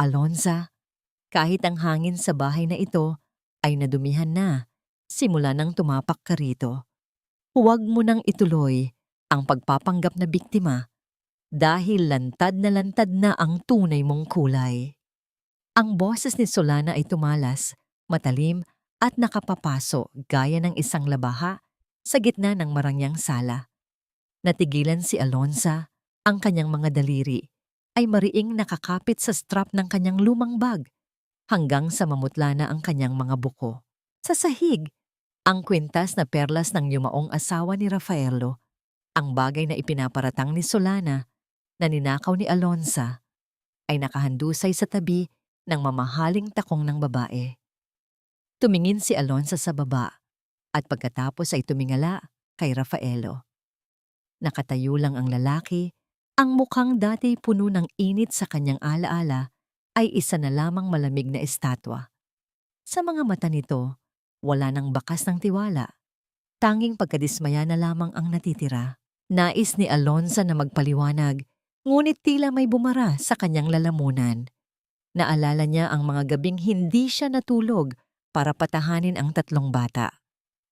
Alonza, kahit ang hangin sa bahay na ito ay nadumihan na, simula nang tumapak ka rito. Huwag mo nang ituloy ang pagpapanggap na biktima dahil lantad na ang tunay mong kulay. Ang boses ni Solana ay tumalas, matalim at nakapapaso gaya ng isang labaha sa gitna ng marangyang sala. Natigilan si Alonza, ang kanyang mga daliri ay mariing nakakapit sa strap ng kanyang lumang bag hanggang sa mamutla na ang kanyang mga buko. Sa sahig, ang kwintas na perlas ng yumaong asawa ni Rafaelo, ang bagay na ipinaparatang ni Solana na ninakaw ni Alonza, ay nakahandusay sa tabi ng mamahaling takong ng babae. Tumingin si Alonza sa baba at pagkatapos ay tumingala kay Rafaelo. Nakatayo lang ang lalaki, ang mukhang dati puno ng init sa kanyang alaala ay isa na lamang malamig na estatwa. Sa mga mata nito, wala nang bakas ng tiwala. Tanging pagkadismaya na lamang ang natitira. Nais ni Alonza na magpaliwanag, ngunit tila may bumara sa kanyang lalamunan. Naalala niya ang mga gabing hindi siya natulog para patahanin ang tatlong bata.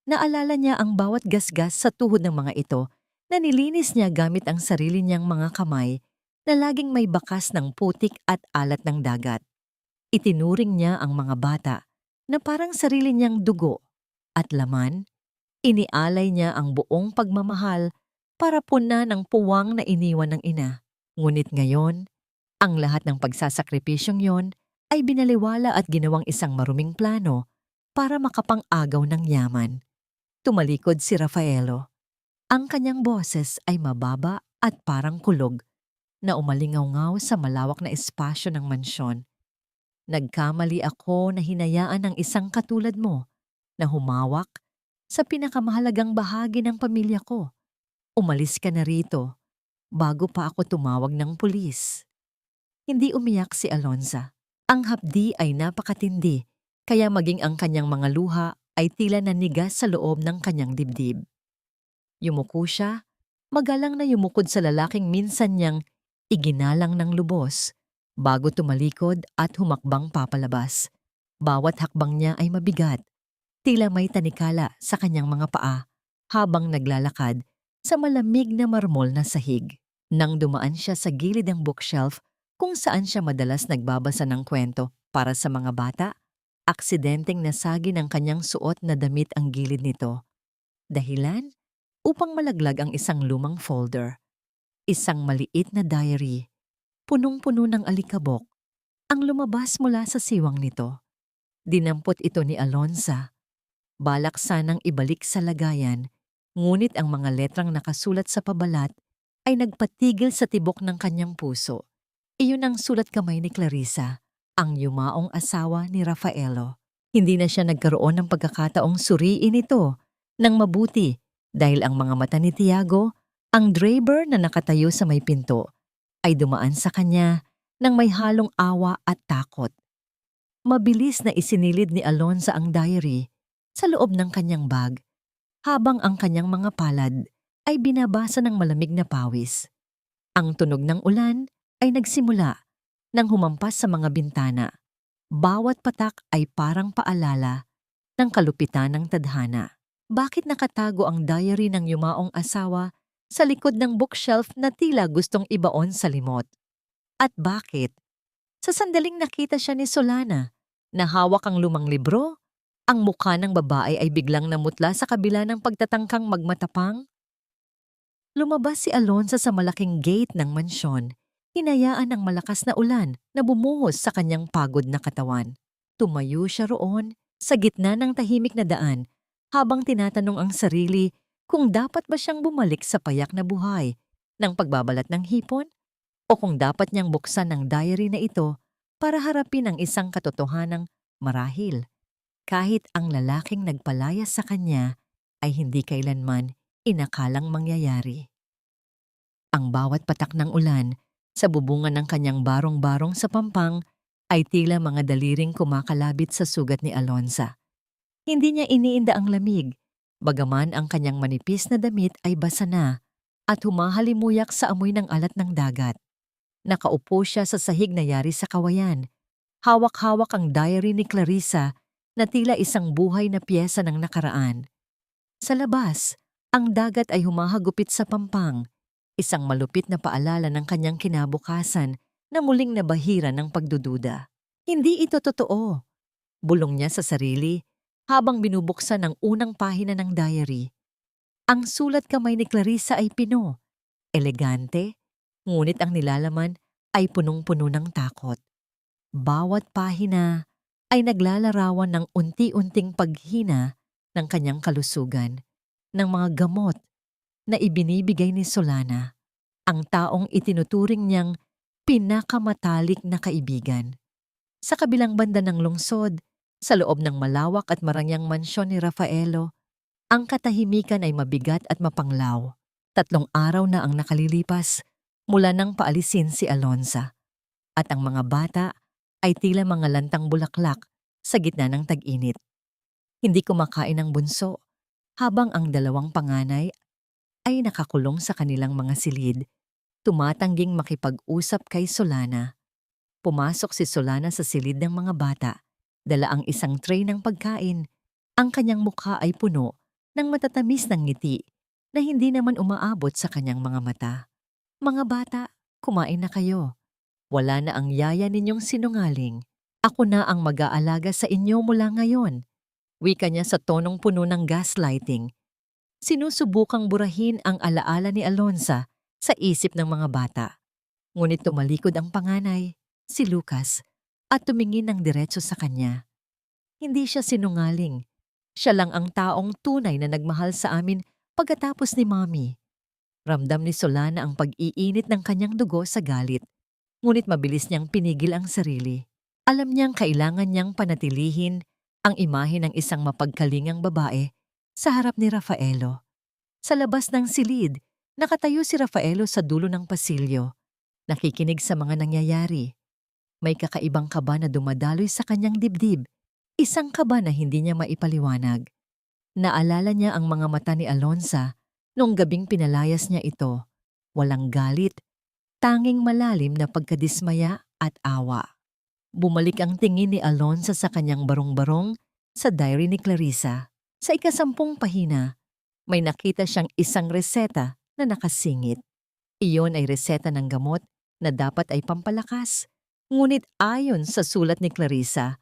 Naalala niya ang bawat gasgas sa tuhod ng mga ito na nilinis niya gamit ang sarili niyang mga kamay na laging may bakas ng putik at alat ng dagat. Itinuring niya ang mga bata na parang sarili niyang dugo at laman. Inialay niya ang buong pagmamahal para puna ng puwang na iniwan ng ina. Ngunit ngayon, ang lahat ng pagsasakripisyong yon ay binaliwala at ginawang isang maruming plano para makapang-agaw ng yaman. Tumalikod si Rafaelo. Ang kanyang boses ay mababa at parang kulog na umalingaw-ngaw sa malawak na espasyo ng mansyon. Nagkamali ako na hinayaan ng isang katulad mo na humawak sa pinakamahalagang bahagi ng pamilya ko. Umalis ka na rito bago pa ako tumawag ng pulis. Hindi umiyak si Alonza. Ang hapdi ay napakatindi, kaya maging ang kanyang mga luha ay tila nanigas sa loob ng kanyang dibdib. Yumuko siya, magalang na yumukod sa lalaking minsan niyang iginalang ng lubos, bago tumalikod at humakbang papalabas. Bawat hakbang niya ay mabigat, tila may tanikala sa kanyang mga paa habang naglalakad sa malamig na marmol na sahig. Nang dumaan siya sa gilid ng bookshelf kung saan siya madalas nagbabasa ng kwento para sa mga bata, aksidenteng nasagi ng kanyang suot na damit ang gilid nito. Dahilan? Upang malaglag ang isang lumang folder. Isang maliit na diary, punong-puno ng alikabok, ang lumabas mula sa siwang nito. Dinampot ito ni Alonza. Balak sanang ibalik sa lagayan, ngunit ang mga letrang nakasulat sa pabalat ay nagpatigil sa tibok ng kanyang puso. Iyon ang sulat kamay ni Clarissa, ang yumaong asawa ni Rafaelo. Hindi na siya nagkaroon ng pagkakataong suriin ito ng mabuti dahil ang mga mata ni Tiago, ang driver na nakatayo sa may pinto, ay dumaan sa kanya ng may halong awa at takot. Mabilis na isinilid ni Alonza ang diary sa loob ng kanyang bag, habang ang kanyang mga palad ay binabasa ng malamig na pawis. Ang tunog ng ulan ay nagsimula nang humampas sa mga bintana. Bawat patak ay parang paalala ng kalupitan ng tadhana. Bakit nakatago ang diary ng yumaong asawa sa likod ng bookshelf na tila gustong ibaon sa limot? At bakit? Sa sandaling nakita siya ni Solana na hawak ang lumang libro, ang mukha ng babae ay biglang namutla sa kabila ng pagtatangkang magmatapang. Lumabas si Alonza sa malaking gate ng mansyon, hinayaan ng malakas na ulan na bumuhos sa kanyang pagod na katawan. Tumayo siya roon sa gitna ng tahimik na daan habang tinatanong ang sarili kung dapat ba siyang bumalik sa payak na buhay ng pagbabalat ng hipon o kung dapat niyang buksan ang diary na ito para harapin ang isang katotohanang marahil kahit ang lalaking nagpalayas sa kanya ay hindi kailanman inakalang mangyayari. Ang bawat patak ng ulan sa bubungan ng kanyang barong-barong sa pampang ay tila mga daliring kumakalabit sa sugat ni Alonza. Hindi niya iniinda ang lamig, bagaman ang kanyang manipis na damit ay basa na at humahalimuyak sa amoy ng alat ng dagat. Nakaupo siya sa sahig na yari sa kawayan, Hawak-hawak ang diary ni Clarissa na tila isang buhay na piyesa ng nakaraan. Sa labas, ang dagat ay humahagupit sa pampang, isang malupit na paalala ng kanyang kinabukasan na muling nabahira ng pagdududa. Hindi ito totoo, bulong niya sa sarili habang binubuksan ang unang pahina ng diary. Ang sulat kamay ni Clarissa ay pino, elegante, ngunit ang nilalaman ay punong-puno ng takot. Bawat pahina ay naglalarawan ng unti-unting paghina ng kanyang kalusugan, ng mga gamot na ibinibigay ni Solana, ang taong itinuturing niyang pinakamatalik na kaibigan. Sa kabilang banda ng lungsod, sa loob ng malawak at marangyang mansyon ni Rafaelo, ang katahimikan ay mabigat at mapanglaw. 3 araw na ang nakalilipas mula nang paalisin si Alonza, at ang mga bata ay tila mga lantang bulaklak sa gitna ng tag-init. Hindi kumakain ang bunso, habang ang 2 panganay ay nakakulong sa kanilang mga silid, tumatangging makipag-usap kay Solana. Pumasok si Solana sa silid ng mga bata, dala ang isang tray ng pagkain. Ang kanyang mukha ay puno ng matatamis ng ngiti na hindi naman umaabot sa kanyang mga mata. "Mga bata, kumain na kayo. Wala na ang yaya ninyong sinungaling. Ako na ang mag-aalaga sa inyo mula ngayon." Wika niya sa tonong puno ng gaslighting. Sinusubukang burahin ang alaala ni Alonza sa isip ng mga bata. Ngunit tumalikod ang panganay, si Lucas, at tumingin ng diretso sa kanya. "Hindi siya sinungaling. Siya lang ang taong tunay na nagmahal sa amin pagkatapos ni Mommy." Ramdam ni Solana ang pag-iinit ng kanyang dugo sa galit, ngunit mabilis niyang pinigil ang sarili. Alam niyang kailangan niyang panatilihin ang imahe ng isang mapagkalingang babae sa harap ni Rafaelo. Sa labas ng silid, nakatayo si Rafaelo sa dulo ng pasilyo, nakikinig sa mga nangyayari. May kakaibang kaba na dumadaloy sa kanyang dibdib, isang kaba na hindi niya maipaliwanag. Naalala niya ang mga mata ni Alonza noong gabing pinalayas niya ito. Walang galit, tanging malalim na pagkadismaya at awa. Bumalik ang tingin ni Alonza sa kanyang barong-barong sa diary ni Clarissa. Sa 10 pahina, may nakita siyang isang reseta na nakasingit. Iyon ay reseta ng gamot na dapat ay pampalakas. Ngunit ayon sa sulat ni Clarissa,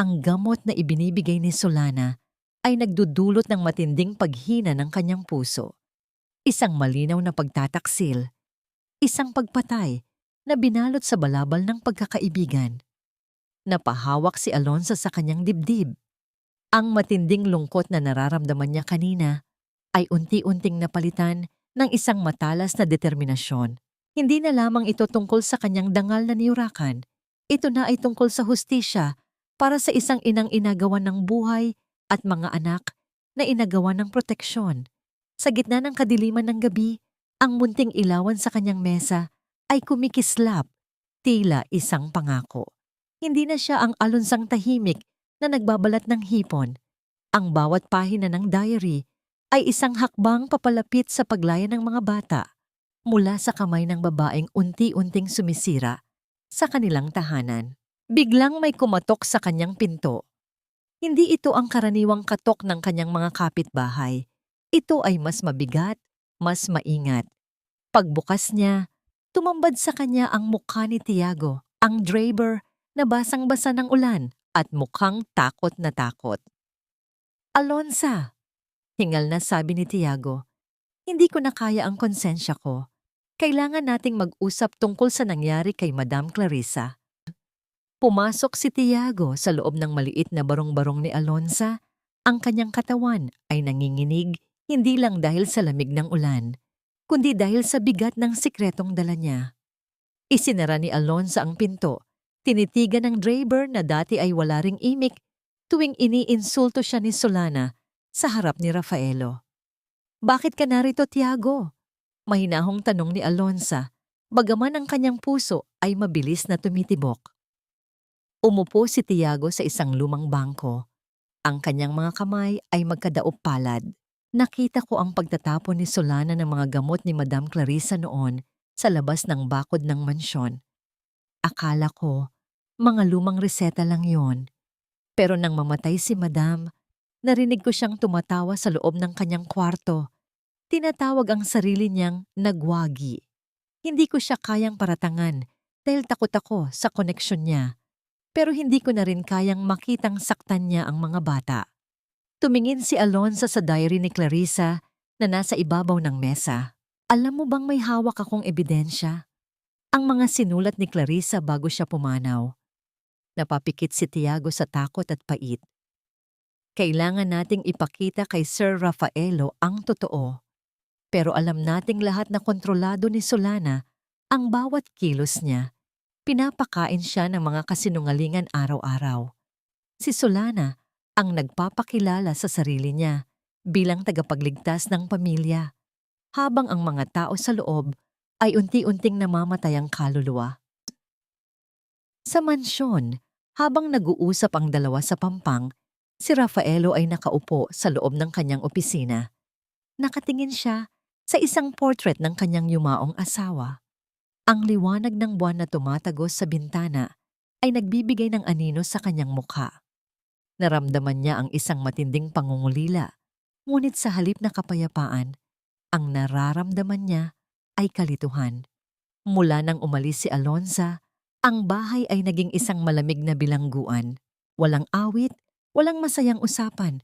ang gamot na ibinibigay ni Solana ay nagdudulot ng matinding paghina ng kanyang puso. Isang malinaw na pagtataksil, isang pagpatay na binalot sa balabal ng pagkakaibigan. Napahawak si Alonza sa kanyang dibdib. Ang matinding lungkot na nararamdaman niya kanina ay unti-unting napalitan ng isang matalas na determinasyon. Hindi na lamang ito tungkol sa kanyang dangal na niyurakan. Ito na ay tungkol sa hustisya para sa isang inang inagawan ng buhay at mga anak na inagawan ng proteksyon. Sa gitna ng kadiliman ng gabi, ang munting ilawan sa kanyang mesa ay kumikislap, tila isang pangako. Hindi na siya ang Alonsang tahimik na nagbabalat ng hipon. Ang bawat pahina ng diary ay isang hakbang papalapit sa paglaya ng mga bata mula sa kamay ng babaeng unti-unting sumisira sa kanilang tahanan. Biglang may kumatok sa kanyang pinto. Hindi ito ang karaniwang katok ng kanyang mga kapitbahay. Ito ay mas mabigat, mas maingat. Pagbukas niya, tumambad sa kanya ang mukha ni Tiago, ang driver na basang-basa ng ulan at mukhang takot na takot. "Alonza," hingal na sabi ni Tiago, "hindi ko na kaya ang konsensya ko. Kailangan nating mag-usap tungkol sa nangyari kay Madam Clarissa." Pumasok si Tiago sa loob ng maliit na barong-barong ni Alonza. Ang kanyang katawan ay nanginginig hindi lang dahil sa lamig ng ulan, kundi dahil sa bigat ng sikretong dala niya. Isinara ni Alonza ang pinto. Tinitigan ng driver na dati ay wala ring imik tuwing iniinsulto siya ni Solana sa harap ni Rafaelo. "Bakit ka narito, Tiago?" Mahinahong tanong ni Alonza, bagaman ang kanyang puso ay mabilis na tumitibok. Umupo si Tiago sa isang lumang bangko. Ang kanyang mga kamay ay magkadaop palad. "Nakita ko ang pagtatapon ni Solana ng mga gamot ni Madam Clarissa noon sa labas ng bakod ng mansyon. Akala ko Mga lumang reseta lang yon. Pero nang mamatay si Madam, narinig ko siyang tumatawa sa loob ng kanyang kwarto. Tinatawag ang sarili niyang nagwagi. Hindi ko siya kayang paratangan dahil takot ako sa koneksyon niya. Pero hindi ko na rin kayang makitang saktan niya ang mga bata. Tumingin si Alonza sa diary ni Clarissa na nasa ibabaw ng mesa. Alam mo bang may hawak akong ebidensya? Ang mga sinulat ni Clarissa bago siya pumanaw. Napapikit si Tiago sa takot at pait. Kailangan nating ipakita kay Sir Rafaelo ang totoo. Pero alam nating lahat na kontrolado ni Solana ang bawat kilos niya. Pinapakain siya ng mga kasinungalingan araw-araw. Si Solana ang nagpapakilala sa sarili niya bilang tagapagligtas ng pamilya, habang ang mga tao sa loob ay unti-unting namamatay ang kaluluwa. Sa mansyon, habang nag-uusap ang dalawa sa pampang, si Rafaelo ay nakaupo sa loob ng kanyang opisina. Nakatingin siya sa isang portrait ng kanyang yumaong asawa. Ang liwanag ng buwan na tumatagos sa bintana ay nagbibigay ng anino sa kanyang mukha. Naramdaman niya ang isang matinding pangungulila, ngunit sa halip na kapayapaan, ang nararamdaman niya ay kalituhan. Mula nang umalis si Alonza, ang bahay ay naging isang malamig na bilangguan. Walang awit, walang masayang usapan.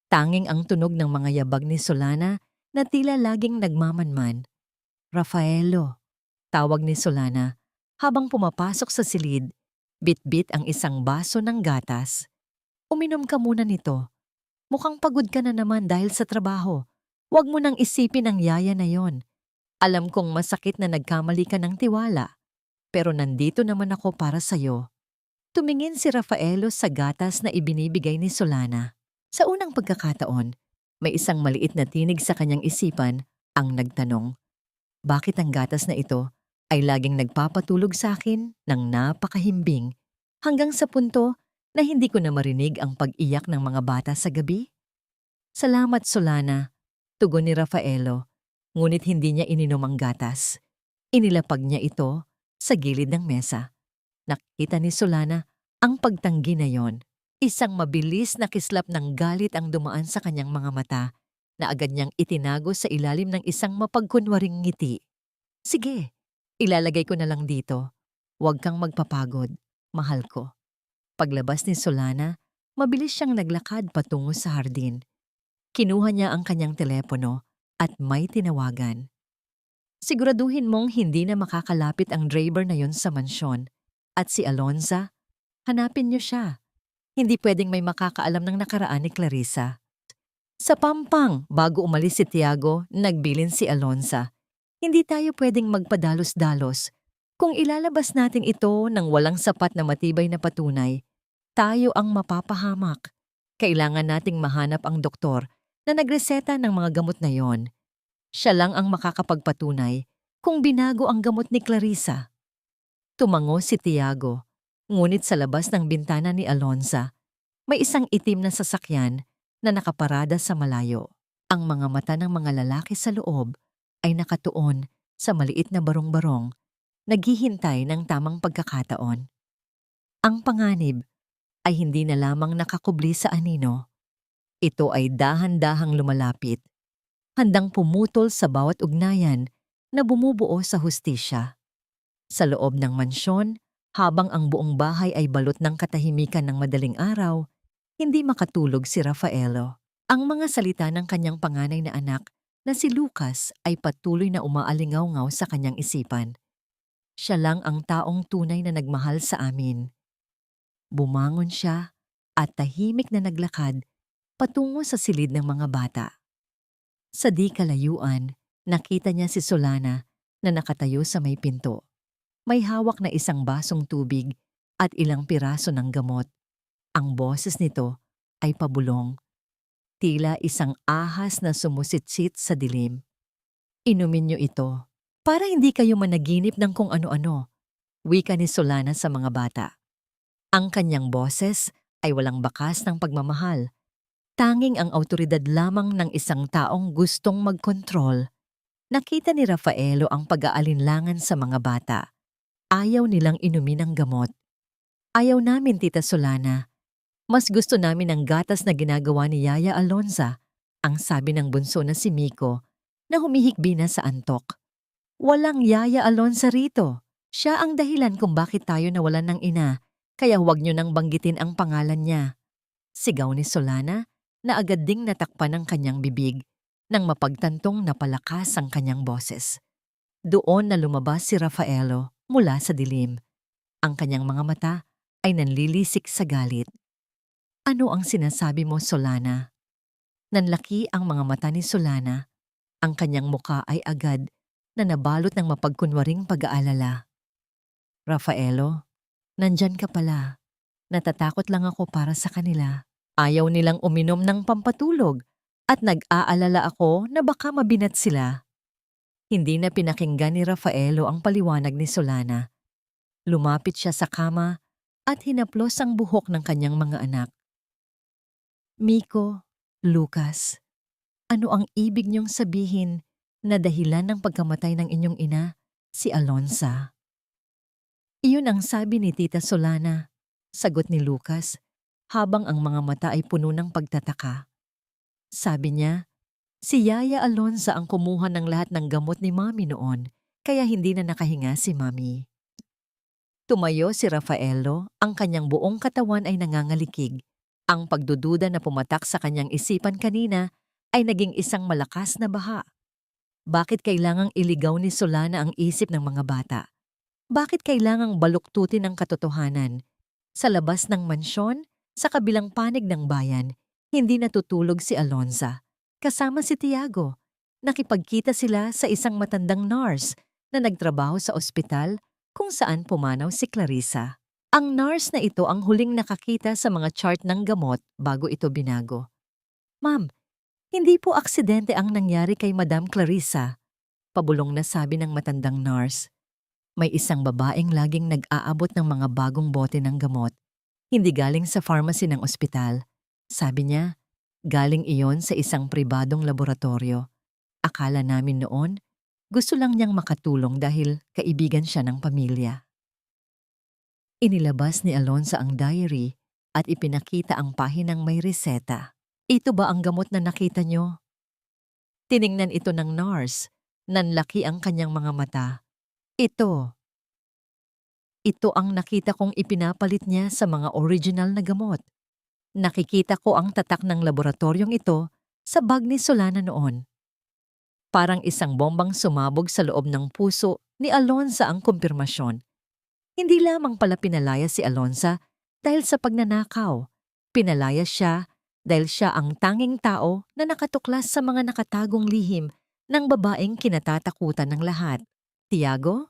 Tanging ang tunog ng mga yabag ni Solana na tila laging nagmamanman. Rafaelo, tawag ni Solana, habang pumapasok sa silid, bit-bit ang isang baso ng gatas. Uminom ka muna nito. Mukhang pagod ka na naman dahil sa trabaho. Huwag mo nang isipin ang yaya na yon. Alam kong masakit na nagkamali ka ng tiwala, pero nandito naman ako para sa'yo. Tumingin si Rafaelo sa gatas na ibinibigay ni Solana. Sa unang pagkakataon, may isang maliit na tinig sa kanyang isipan ang nagtanong, bakit ang gatas na ito ay laging nagpapatulog sa akin ng napakahimbing hanggang sa punto na hindi ko na marinig ang pag-iyak ng mga bata sa gabi? Salamat, Solana, tugon ni Rafaelo, ngunit hindi niya ininom ang gatas. Inilapag niya ito sa gilid ng mesa. Nakita ni Solana ang pagtanggi na yon. Isang mabilis na kislap ng galit ang dumaan sa kanyang mga mata na agad niyang itinago sa ilalim ng isang mapagkunwaring ngiti. Sige, ilalagay ko na lang dito. Huwag kang magpapagod, mahal ko. Paglabas ni Solana, mabilis siyang naglakad patungo sa hardin. Kinuha niya ang kanyang telepono at may tinawagan. Siguraduhin mong hindi na makakalapit ang driver na yon sa mansyon. At si Alonza, hanapin niyo siya. Hindi pwedeng may makakaalam ng nakaraan ni Clarissa. Sa pampang, bago umalis si Tiago, nagbilin si Alonza. Hindi tayo pwedeng magpadalos-dalos. Kung ilalabas natin ito ng walang sapat na matibay na patunay, tayo ang mapapahamak. Kailangan nating mahanap ang doktor na nagreseta ng mga gamot na yon. Siya lang ang makakapagpatunay kung binago ang gamot ni Clarissa. Tumango si Tiago, ngunit sa labas ng bintana ni Alonza, may isang itim na sasakyan na nakaparada sa malayo. Ang mga mata ng mga lalaki sa loob ay nakatuon sa maliit na barong-barong, naghihintay ng tamang pagkakataon. Ang panganib ay hindi na lamang nakakubli sa anino. Ito ay dahan-dahang lumalapit, handang pumutol sa bawat ugnayan na bumubuo sa hustisya. Sa loob ng mansyon, habang ang buong bahay ay balot ng katahimikan ng madaling araw, hindi makatulog si Rafaelo. Ang mga salita ng kanyang panganay na anak na si Lucas ay patuloy na umaalingaw-ngaw sa kanyang isipan. Siya lang ang taong tunay na nagmahal sa amin. Bumangon siya at tahimik na naglakad patungo sa silid ng mga bata. Sa di kalayuan, nakita niya si Solana na nakatayo sa may pinto. May hawak na isang basong tubig at ilang piraso ng gamot. Ang boses nito ay pabulong. Tila isang ahas na sumusitsit sa dilim. Inumin niyo ito para hindi kayo managinip ng kung ano-ano, wika ni Solana sa mga bata. Ang kanyang boses ay walang bakas ng pagmamahal. Tanging ang awtoridad lamang ng isang taong gustong magkontrol. Nakita ni Rafaelo ang pag-aalinlangan sa mga bata. Ayaw nilang inumin ang gamot. Ayaw namin, Tita Solana. Mas gusto namin ang gatas na ginagawa ni Yaya Alonza, ang sabi ng bunso na si Miko, na humihikbi na sa antok. Walang Yaya Alonza rito. Siya ang dahilan kung bakit tayo nawalan ng ina, kaya huwag niyo nang banggitin ang pangalan niya. Sigaw ni Solana na agad ding natakpan ng kanyang bibig nang mapagtantong napalakas ang kanyang boses. Doon na lumabas si Rafaelo mula sa dilim. Ang kanyang mga mata ay nanlilisik sa galit. Ano ang sinasabi mo, Solana? Nanlaki ang mga mata ni Solana. Ang kanyang muka ay agad na nabalot ng mapagkunwaring pag-aalala. Rafaelo, nandyan ka pala. Natatakot lang ako para sa kanila. Ayaw nilang uminom ng pampatulog at nag-aalala ako na baka mabinat sila. Hindi na pinakinggan ni Rafaelo ang paliwanag ni Solana. Lumapit siya sa kama at hinaplos ang buhok ng kanyang mga anak. Miko, Lucas, ano ang ibig niyong sabihin na dahilan ng pagkamatay ng inyong ina, si Alonza? Iyon ang sabi ni Tita Solana, sagot ni Lucas, habang ang mga mata ay puno ng pagtataka. Sabi niya, si Yaya Alonza ang kumuha ng lahat ng gamot ni Mami noon, kaya hindi na nakahinga si Mami. Tumayo si Rafaelo, ang kanyang buong katawan ay nangangalikig. Ang pagdududa na pumatak sa kanyang isipan kanina ay naging isang malakas na baha. Bakit kailangang iligaw ni Solana ang isip ng mga bata? Bakit kailangang baluktutin ang katotohanan? Sa labas ng mansyon, sa kabilang panig ng bayan, hindi natutulog si Alonza. Kasama si Tiago. Nakipagkita sila sa isang matandang nurse na nagtrabaho sa ospital kung saan pumanaw si Clarissa. Ang nurse na ito ang huling nakakita sa mga chart ng gamot bago ito binago. Ma'am, hindi po aksidente ang nangyari kay Madam Clarissa, pabulong na sabi ng matandang nurse. May isang babaeng laging nag-aabot ng mga bagong bote ng gamot. Hindi galing sa pharmacy ng ospital. Sabi niya, galing iyon sa isang pribadong laboratorio. Akala namin noon, gusto lang niyang makatulong dahil kaibigan siya ng pamilya. Inilabas ni Alonza ang diary at ipinakita ang pahinang may reseta. Ito ba ang gamot na nakita niyo? Tiningnan ito ng nurse. Nanlaki ang kanyang mga mata. Ito ang nakita kong ipinapalit niya sa mga original na gamot. Nakikita ko ang tatak ng laboratoryong ito sa bag ni Solana noon. Parang isang bombang sumabog sa loob ng puso ni Alonza ang kumpirmasyon. Hindi lamang pala pinalaya si Alonza dahil sa pagnanakaw. Pinalaya siya dahil siya ang tanging tao na nakatuklas sa mga nakatagong lihim ng babaeng kinatatakutan ng lahat. Tiago?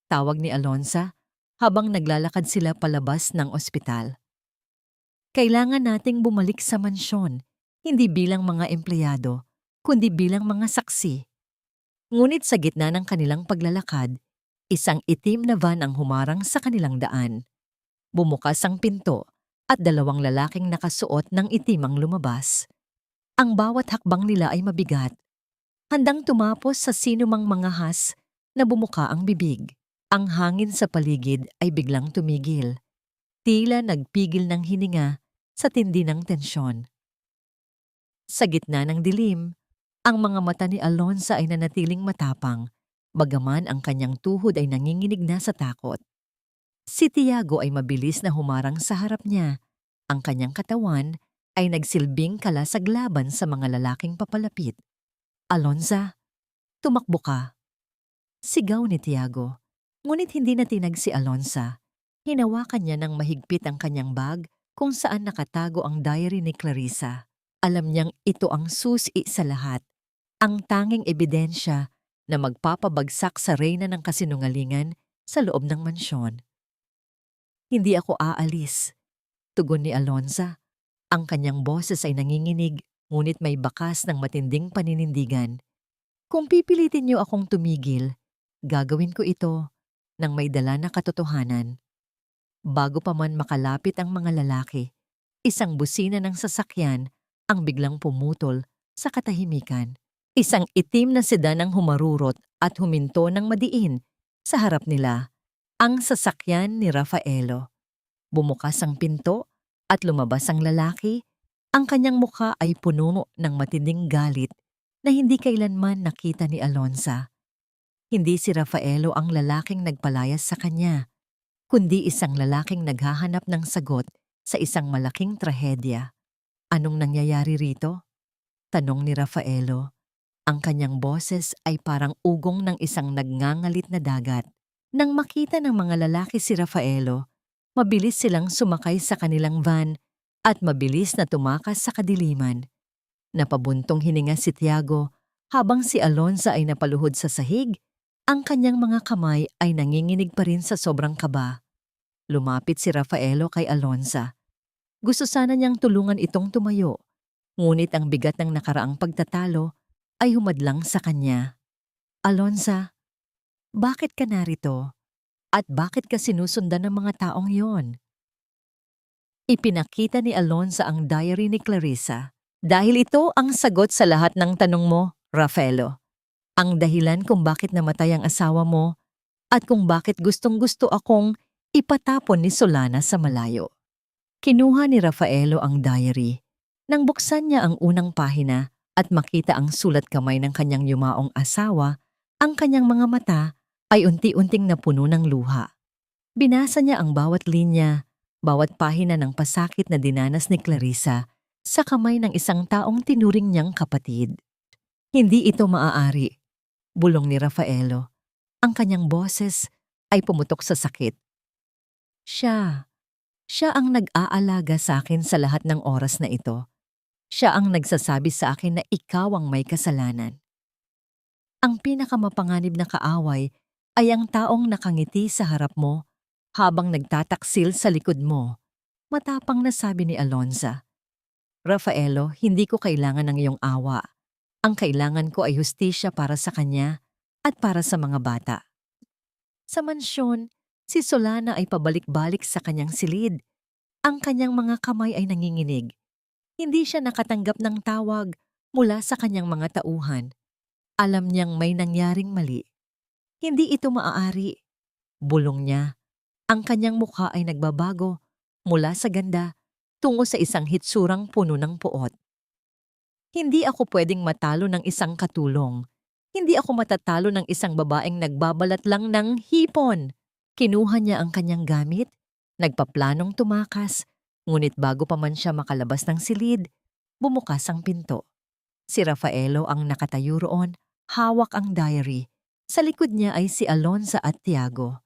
Tawag ni Alonza habang naglalakad sila palabas ng ospital. Kailangan nating bumalik sa mansyon, hindi bilang mga empleyado, kundi bilang mga saksi. Ngunit sa gitna ng kanilang paglalakad, isang itim na van ang humarang sa kanilang daan. Bumukas ang pinto at dalawang lalaking nakasuot ng itim ang lumabas. Ang bawat hakbang nila ay mabigat. Handang tumapos sa sinumang mangahas na bumuka ang bibig. Ang hangin sa paligid ay biglang tumigil. Tila nagpigil ng hininga sa tindi ng tensyon. Sa gitna ng dilim, ang mga mata ni Alonza ay nanatiling matapang, bagaman ang kanyang tuhod ay nanginginig na sa takot. Si Tiago ay mabilis na humarang sa harap niya. Ang kanyang katawan ay nagsilbing kalasag laban sa mga lalaking papalapit. Alonza, tumakbo ka. Sigaw ni Tiago. Ngunit hindi natinag si Alonza. Hinawakan niya ng mahigpit ang kanyang bag kung saan nakatago ang diary ni Clarissa. Alam niyang ito ang susi sa lahat. Ang tanging ebidensya na magpapabagsak sa reyna ng kasinungalingan sa loob ng mansyon. Hindi ako aalis, tugon ni Alonza. Ang kanyang boses ay nanginginig, ngunit may bakas ng matinding paninindigan. Kung pipilitin niyo akong tumigil, gagawin ko ito ng may dala na katotohanan. Bago pa man makalapit ang mga lalaki, isang busina ng sasakyan ang biglang pumutol sa katahimikan. Isang itim na sedan ang humarurot at huminto ng madiin sa harap nila, ang sasakyan ni Rafaelo. Bumukas ang pinto at lumabas ang lalaki. Ang kanyang mukha ay puno ng matinding galit na hindi kailanman nakita ni Alonza. Hindi si Rafaelo ang lalaking nagpalayas sa kanya, kundi isang lalaking naghahanap ng sagot sa isang malaking trahedya. Anong nangyayari rito? Tanong ni Rafaelo. Ang kanyang boses ay parang ugong ng isang nagngangalit na dagat. Nang makita ng mga lalaki si Rafaelo, mabilis silang sumakay sa kanilang van at mabilis na tumakas sa kadiliman. Napabuntong hininga si Tiago habang si Alonza ay napaluhod sa sahig. Ang kanyang mga kamay ay nanginginig pa rin sa sobrang kaba. Lumapit si Rafaelo kay Alonza. Gusto sana niyang tulungan itong tumayo, ngunit ang bigat ng nakaraang pagtatalo ay humadlang sa kanya. Alonza, bakit ka narito? At bakit ka sinusundan ng mga taong yon? Ipinakita ni Alonza ang diary ni Clarissa. Dahil ito ang sagot sa lahat ng tanong mo, Rafaelo. Ang dahilan kung bakit namatay ang asawa mo at kung bakit gustong-gusto akong ipatapon ni Solana sa malayo. Kinuha ni Rafaelo ang diary. Nang buksan niya ang unang pahina at makita ang sulat kamay ng kanyang yumaong asawa, ang kanyang mga mata ay unti-unting napuno ng luha. Binasa niya ang bawat linya, bawat pahina ng pasakit na dinanas ni Clarissa sa kamay ng isang taong tinuring niyang kapatid. Hindi ito maaari, bulong ni Rafaelo. Ang kanyang boses ay pumutok sa sakit. Siya ang nag-aalaga sa akin sa lahat ng oras na ito. Siya ang nagsasabi sa akin na ikaw ang may kasalanan. Ang pinakamapanganib na kaaway ay ang taong nakangiti sa harap mo habang nagtataksil sa likod mo. Matapang na sabi ni Alonza. Rafaelo, hindi ko kailangan ng iyong awa. Ang kailangan ko ay hustisya para sa kanya at para sa mga bata. Sa mansyon, si Solana ay pabalik-balik sa kanyang silid. Ang kanyang mga kamay ay nanginginig. Hindi siya nakatanggap ng tawag mula sa kanyang mga tauhan. Alam niyang may nangyaring mali. Hindi ito maaari. Bulong niya. Ang kanyang mukha ay nagbabago mula sa ganda tungo sa isang hitsurang puno ng puot. Hindi ako pwedeng matalo ng isang katulong. Hindi ako matatalo ng isang babaeng nagbabalat lang ng hipon. Kinuha niya ang kanyang gamit, nagpaplanong tumakas, ngunit bago pa man siya makalabas ng silid, bumukas ang pinto. Si Rafaelo ang nakatayo roon, hawak ang diary. Sa likod niya ay si Alonza at Tiago.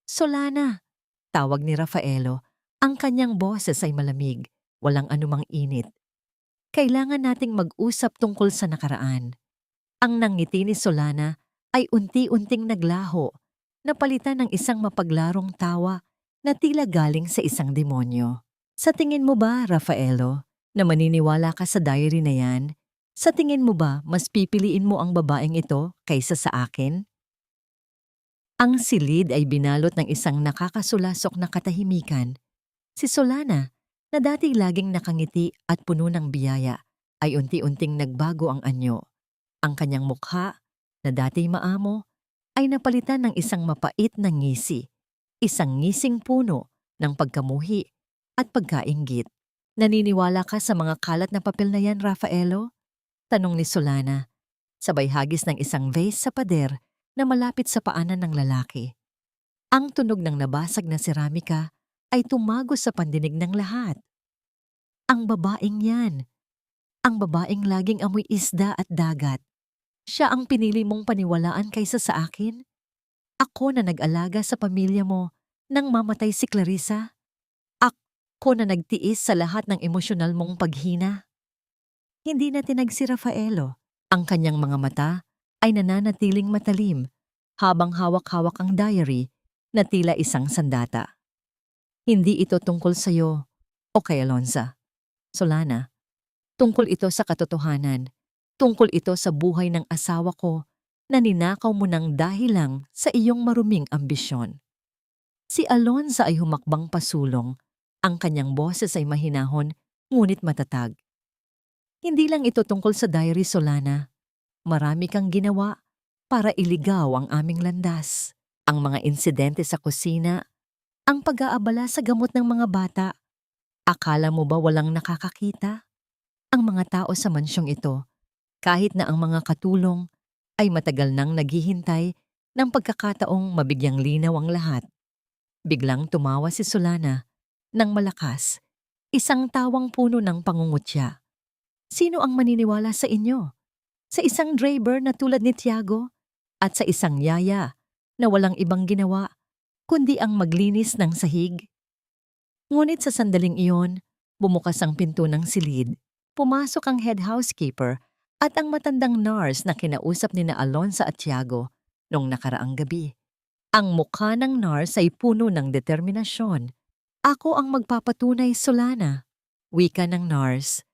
Solana, tawag ni Rafaelo. Ang kanyang boses ay malamig, walang anumang init. Kailangan nating mag-usap tungkol sa nakaraan. Ang nangiti ni Solana ay unti-unting naglaho, napalitan ng isang mapaglarong tawa na tila galing sa isang demonyo. Sa tingin mo ba, Rafaelo, na maniniwala ka sa diary na yan? Sa tingin mo ba mas pipiliin mo ang babaeng ito kaysa sa akin? Ang silid ay binalot ng isang nakakasulasok na katahimikan. Si Solana, na dati laging nakangiti at puno ng biyaya, ay unti-unting nagbago ang anyo. Ang kanyang mukha, na dati maamo, ay napalitan ng isang mapait na ngisi, isang ngising puno ng pagkamuhi at pagkainggit. Naniniwala ka sa mga kalat na papel na yan, Rafaelo? Tanong ni Solana, sabay hagis ng isang vase sa pader na malapit sa paanan ng lalaki. Ang tunog ng nabasag na seramika ay tumagos sa pandinig ng lahat. Ang babaeng yan. Ang babaeng laging amoy isda at dagat. Siya ang pinili mong paniwalaan kaysa sa akin? Ako na nag-alaga sa pamilya mo nang mamatay si Clarissa? Ako na nagtiis sa lahat ng emosyonal mong paghina? Hindi na tinag si Rafaelo. Ang kanyang mga mata ay nananatiling matalim habang hawak-hawak ang diary na tila isang sandata. Hindi ito tungkol sa iyo o kay Alonza. Solana, tungkol ito sa katotohanan. Tungkol ito sa buhay ng asawa ko na ninakaw mo ng dahil lang sa iyong maruming ambisyon. Si Alonza ay humakbang pasulong. Ang kanyang boses ay mahinahon ngunit matatag. Hindi lang ito tungkol sa diary, Solana. Marami kang ginawa para iligaw ang aming landas. Ang mga insidente sa kusina, Ang pag-aabala sa gamot ng mga bata. Akala mo ba walang nakakakita? Ang mga tao sa mansyong ito, kahit na ang mga katulong ay matagal nang naghihintay ng pagkakataong mabigyang linaw ang lahat. Biglang tumawa si Solana ng malakas, isang tawang puno ng pangungutya. Sino ang maniniwala sa inyo? Sa isang driver na tulad ni Tiago at sa isang yaya na walang ibang ginawa kundi ang maglinis ng sahig? Ngunit sa sandaling iyon, bumukas ang pinto ng silid. Pumasok ang head housekeeper at ang matandang nurse na kinausap ni na Alonza at Tiago noong nakaraang gabi. Ang mukha ng nurse ay puno ng determinasyon. Ako ang magpapatunay, Solana. Wika ng nurse.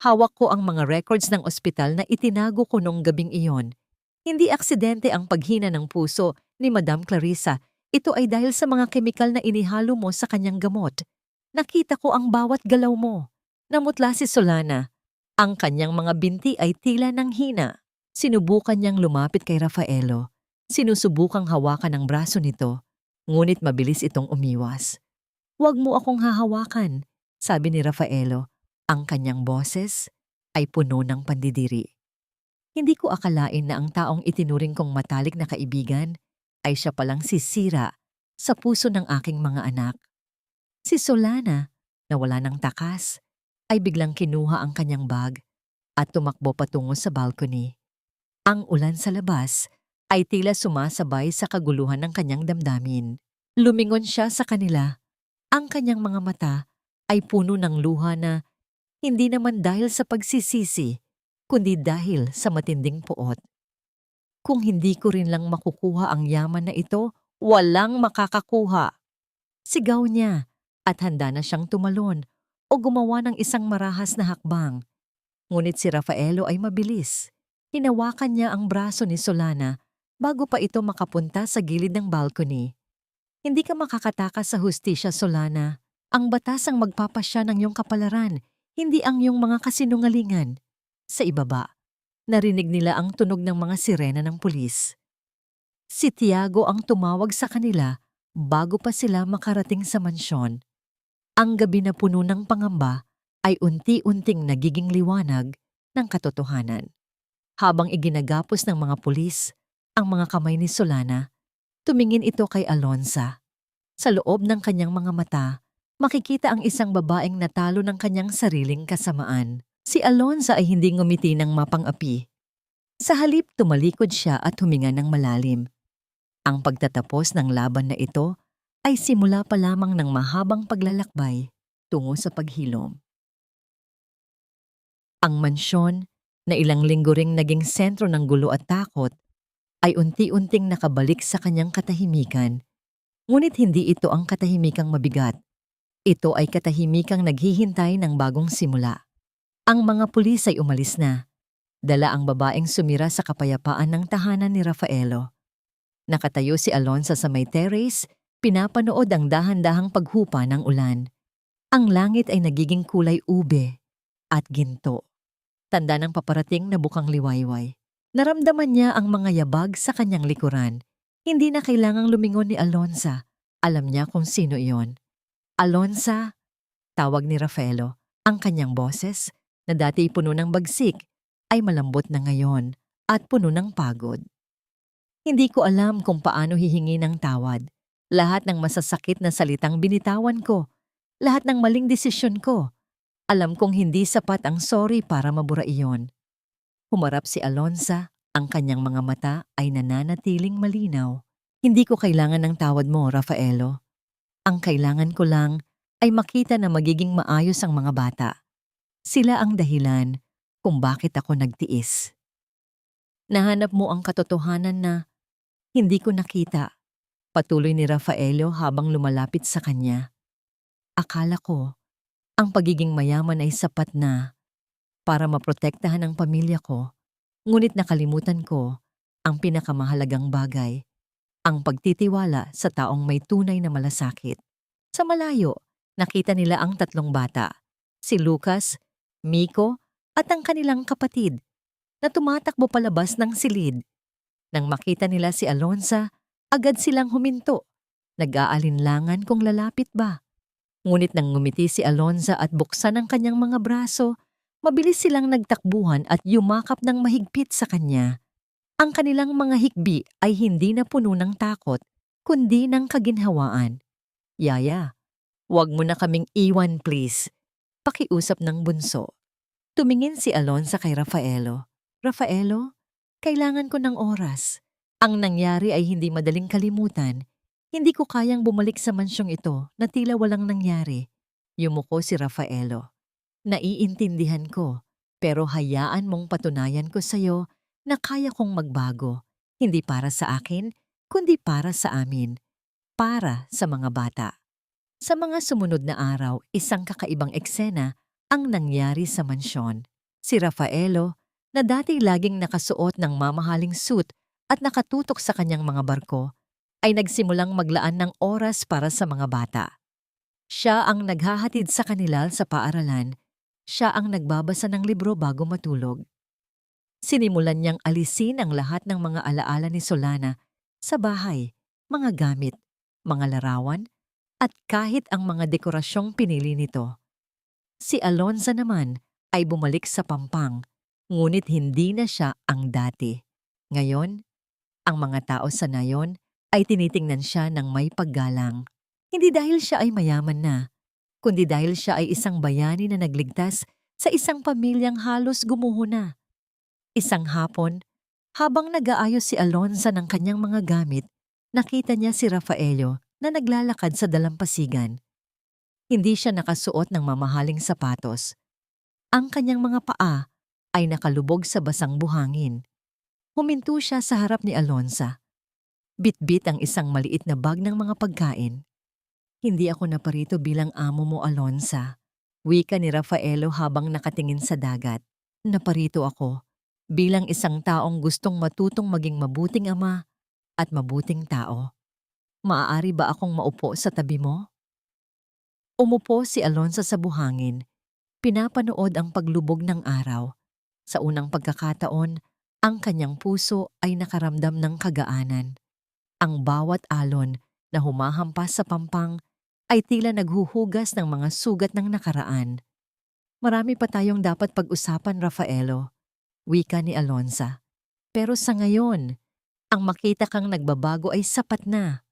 Hawak ko ang mga records ng ospital na itinago ko noong gabing iyon. Hindi aksidente ang paghina ng puso ni Madam Clarissa. Ito ay dahil sa mga kemikal na inihalo mo sa kanyang gamot. Nakita ko ang bawat galaw mo. Namutla si Solana. Ang kanyang mga binti ay tila ng hina. Sinubukan niyang lumapit kay Rafaelo. Sinusubukang hawakan ang braso nito, ngunit mabilis itong umiwas. "Huwag mo akong hahawakan," sabi ni Rafaelo. Ang kanyang boses ay puno ng pandidiri. Hindi ko akalain na ang taong itinuring kong matalik na kaibigan ay siya palang sisira sa puso ng aking mga anak. Si Solana, na wala ng takas, ay biglang kinuha ang kanyang bag at tumakbo patungo sa balcony. Ang ulan sa labas ay tila sumasabay sa kaguluhan ng kanyang damdamin. Lumingon siya sa kanila. Ang kanyang mga mata ay puno ng luha na hindi naman dahil sa pagsisisi, kundi dahil sa matinding puot. "Kung hindi ko rin lang makukuha ang yaman na ito, walang makakakuha," sigaw niya, at handa na siyang tumalon o gumawa ng isang marahas na hakbang. Ngunit si Rafaelo ay mabilis. Hinawakan niya ang braso ni Solana bago pa ito makapunta sa gilid ng balcony. "Hindi ka makakatakas sa hustisya, Solana. Ang batas ang magpapasya ng iyong kapalaran, hindi ang iyong mga kasinungalingan." Sa ibaba, narinig nila ang tunog ng mga sirena ng pulis. Si Tiago ang tumawag sa kanila bago pa sila makarating sa mansyon. Ang gabi na puno ng pangamba ay unti-unting nagiging liwanag ng katotohanan. Habang iginagapos ng mga pulis ang mga kamay ni Solana, tumingin ito kay Alonza. Sa loob ng kanyang mga mata, makikita ang isang babaeng natalo ng kanyang sariling kasamaan. Si Alonza ay hindi ngumiti ng mapang-api. Sa halip, tumalikod siya at huminga ng malalim. Ang pagtatapos ng laban na ito ay simula pa lamang ng mahabang paglalakbay tungo sa paghilom. Ang mansyon, na ilang linggo ring naging sentro ng gulo at takot, ay unti-unting nakabalik sa kanyang katahimikan. Ngunit hindi ito ang katahimikang mabigat. Ito ay katahimikang naghihintay ng bagong simula. Ang mga pulis ay umalis na. Dala ang babaeng sumira sa kapayapaan ng tahanan ni Rafaelo. Nakatayo si Alonza sa may terrace, pinapanood ang dahan-dahang paghupa ng ulan. Ang langit ay nagiging kulay ube at ginto. Tanda ng paparating na bukang liwayway. Naramdaman niya ang mga yabag sa kanyang likuran. Hindi na kailangang lumingon ni Alonza. Alam niya kung sino iyon. "Alonza," tawag ni Rafaelo. Ang kanyang boses, na dati puno ng bagsik, ay malambot na ngayon at puno ng pagod. "Hindi ko alam kung paano hihingi ng tawad. Lahat ng masasakit na salitang binitawan ko, lahat ng maling desisyon ko. Alam kong hindi sapat ang sorry para mabura iyon." Humarap si Alonza, ang kanyang mga mata ay nananatiling malinaw. "Hindi ko kailangan ng tawad mo, Rafaelo. Ang kailangan ko lang ay makita na magiging maayos ang mga bata. Sila ang dahilan kung bakit ako nagtiis." "Nahanap mo ang katotohanan na hindi ko nakita," patuloy ni Rafaelo habang lumalapit sa kanya. "Akala ko ang pagiging mayaman ay sapat na para maprotektahan ang pamilya ko, ngunit nakalimutan ko ang pinakamahalagang bagay, ang pagtitiwala sa taong may tunay na malasakit." Sa malayo, nakita nila ang tatlong bata, si Lucas, Miko at ang kanilang kapatid, na tumatakbo palabas ng silid. Nang makita nila si Alonza, agad silang huminto. Nag-aalinlangan kung lalapit ba. Ngunit nang ngumiti si Alonza at buksan ang kanyang mga braso, mabilis silang nagtakbuhan at yumakap ng mahigpit sa kanya. Ang kanilang mga hikbi ay hindi na puno ng takot, kundi ng kaginhawaan. Yaya, huwag mo na kaming iwan please. Pakiusap ng bunso. Tumingin si Alonza kay Rafaelo. Rafaelo, kailangan ko ng oras. Ang nangyari ay hindi madaling kalimutan. Hindi ko kayang bumalik sa mansyong ito na tila walang nangyari. Yumuko si Rafaelo. Naiintindihan ko, pero hayaan mong patunayan ko sa'yo na kaya kong magbago. Hindi para sa akin, kundi para sa amin. Para sa mga bata. Sa mga sumunod na araw, isang kakaibang eksena ang nangyari sa mansyon. Si Rafaelo, na dati laging nakasuot ng mamahaling suit at nakatutok sa kanyang mga barko, ay nagsimulang maglaan ng oras para sa mga bata. Siya ang naghahatid sa kanila sa paaralan. Siya ang nagbabasa ng libro bago matulog. Sinimulan niyang alisin ang lahat ng mga alaala ni Solana sa bahay, mga gamit, mga larawan, at kahit ang mga dekorasyong pinili nito. Si Alonza naman ay bumalik sa Pampang, ngunit hindi na siya ang dati. Ngayon, ang mga tao sa nayon ay tinitingnan siya ng may paggalang. Hindi dahil siya ay mayaman na, kundi dahil siya ay isang bayani na nagligtas sa isang pamilyang halos gumuho na. Isang hapon, habang nag-aayos si Alonza ng kanyang mga gamit, nakita niya si Rafaelo na naglalakad sa dalampasigan. Hindi siya nakasuot ng mamahaling sapatos. Ang kanyang mga paa ay nakalubog sa basang buhangin. Huminto siya sa harap ni Alonza. Bitbit ang isang maliit na bag ng mga pagkain. Hindi ako naparito bilang amo mo, Alonza. Wika ni Rafaelo habang nakatingin sa dagat. Naparito ako bilang isang taong gustong matutong maging mabuting ama at mabuting tao. Maaari ba akong maupo sa tabi mo? Umupo si Alonza sa buhangin. Pinapanood ang paglubog ng araw. Sa unang pagkakataon, ang kanyang puso ay nakaramdam ng kagaanan. Ang bawat alon na humahampas sa Pampang ay tila naghuhugas ng mga sugat ng nakaraan. Marami pa tayong dapat pag-usapan, Rafaelo, wika ni Alonza. Pero sa ngayon, ang makita kang nagbabago ay sapat na.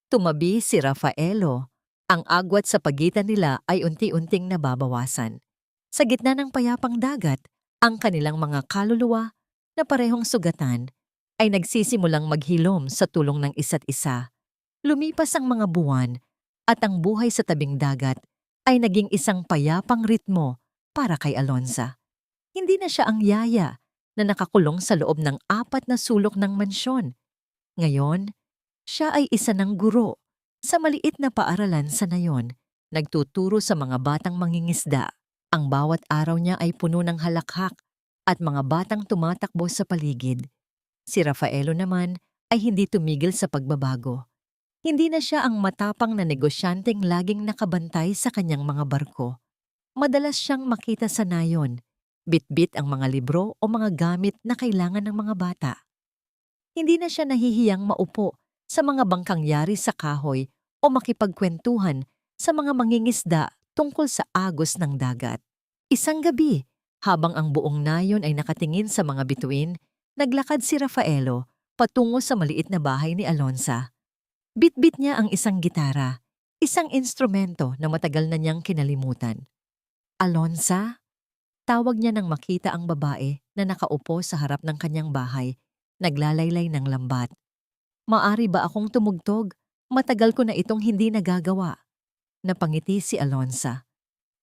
Tumabi si Rafaelo. Ang agwat sa pagitan nila ay unti-unting nababawasan. Sa gitna ng payapang dagat, ang kanilang mga kaluluwa na parehong sugatan ay nagsisimulang maghilom sa tulong ng isa't isa. Lumipas ang mga buwan at ang buhay sa tabing dagat ay naging isang payapang ritmo para kay Alonza. Hindi na siya ang yaya na nakakulong sa loob ng 4 na sulok ng mansyon. Ngayon, siya ay isa ng guro sa maliit na paaralan sa nayon, nagtuturo sa mga batang mangingisda. Ang bawat araw niya ay puno ng halakhak at mga batang tumatakbo sa paligid. Si Rafaelo naman ay hindi tumigil sa pagbabago. Hindi na siya ang matapang na negosyanteng laging nakabantay sa kanyang mga barko. Madalas siyang makita sa nayon, bitbit ang mga libro o mga gamit na kailangan ng mga bata. Hindi na siya nahihiyang maupo sa mga bangkang yari sa kahoy o makipagkwentuhan sa mga mangingisda tungkol sa agos ng dagat. Isang gabi, habang ang buong nayon ay nakatingin sa mga bituin, naglakad si Rafaelo patungo sa maliit na bahay ni Alonza. Bitbit niya ang isang gitara, isang instrumento na matagal na niyang kinalimutan. Alonza? Tawag niya nang makita ang babae na nakaupo sa harap ng kanyang bahay, naglalaylay ng lambat. Maari ba akong tumugtog? Matagal ko na itong hindi nagagawa. Napangiti si Alonza.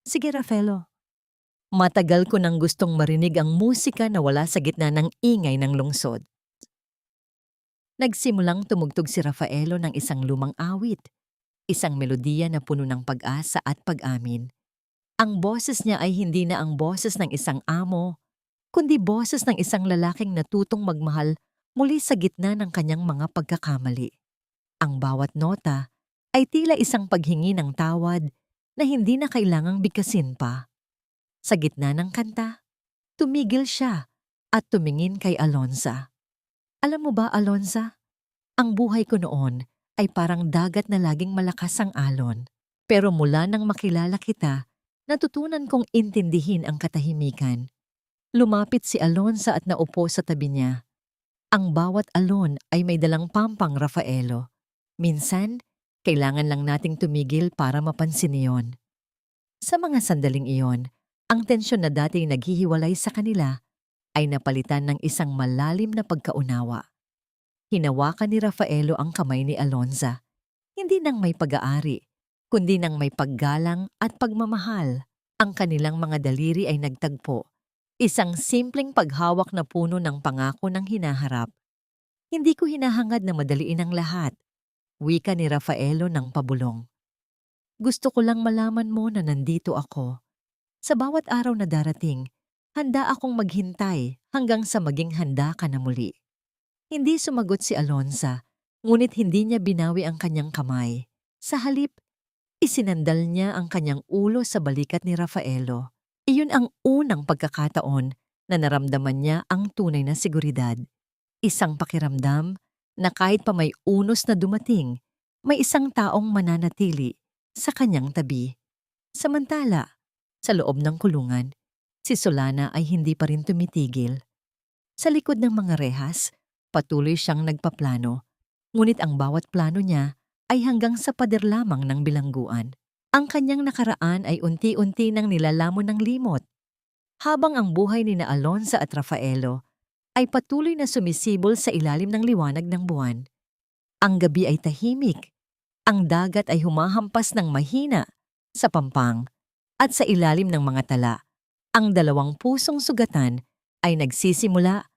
Sige, Rafaelo. Matagal ko nang gustong marinig ang musika na wala sa gitna ng ingay ng lungsod. Nagsimulang tumugtog si Rafaelo ng isang lumang awit, isang melodiya na puno ng pag-asa at pag-amin. Ang boses niya ay hindi na ang boses ng isang amo, kundi boses ng isang lalaking natutong magmahal muli sa gitna ng kanyang mga pagkakamali. Ang bawat nota ay tila isang paghingi ng tawad na hindi na kailangang bigkasin pa. Sa gitna ng kanta, tumigil siya at tumingin kay Alonza. Alam mo ba, Alonza, ang buhay ko noon ay parang dagat na laging malakas ang alon. Pero mula nang makilala kita, natutunan kong intindihin ang katahimikan. Lumapit si Alonza at naupo sa tabi niya. Ang bawat alon ay may dalang pampang Rafaelo. Minsan, kailangan lang nating tumigil para mapansin iyon. Sa mga sandaling iyon, ang tensyon na dati naghihiwalay sa kanila ay napalitan ng isang malalim na pagkaunawa. Hinawakan ni Rafaelo ang kamay ni Alonza, hindi nang may pag-aari, kundi nang may paggalang at pagmamahal. Ang kanilang mga daliri ay nagtagpo, isang simpleng paghawak na puno ng pangako ng hinaharap. Hindi ko hinahangad na madaliin ang lahat, wika ni Rafaelo ng pabulong. Gusto ko lang malaman mo na nandito ako. Sa bawat araw na darating, handa akong maghintay hanggang sa maging handa ka na muli. Hindi sumagot si Alonza, ngunit hindi niya binawi ang kanyang kamay. Sa halip, isinandal niya ang kanyang ulo sa balikat ni Rafaelo. Iyon ang unang pagkakataon na naramdaman niya ang tunay na seguridad. Isang pakiramdam na kahit pa may unos na dumating, may isang taong mananatili sa kanyang tabi. Samantala, sa loob ng kulungan, si Solana ay hindi pa rin tumitigil. Sa likod ng mga rehas, patuloy siyang nagpaplano, ngunit ang bawat plano niya ay hanggang sa pader lamang ng bilangguan. Ang kanyang nakaraan ay unti-unti nang nilalamon ng limot, habang ang buhay ni na Alonza at Rafaelo ay patuloy na sumisibol sa ilalim ng liwanag ng buwan. Ang gabi ay tahimik, ang dagat ay humahampas ng mahina sa pampang, at sa ilalim ng mga tala, ang dalawang pusong sugatan ay nagsisimula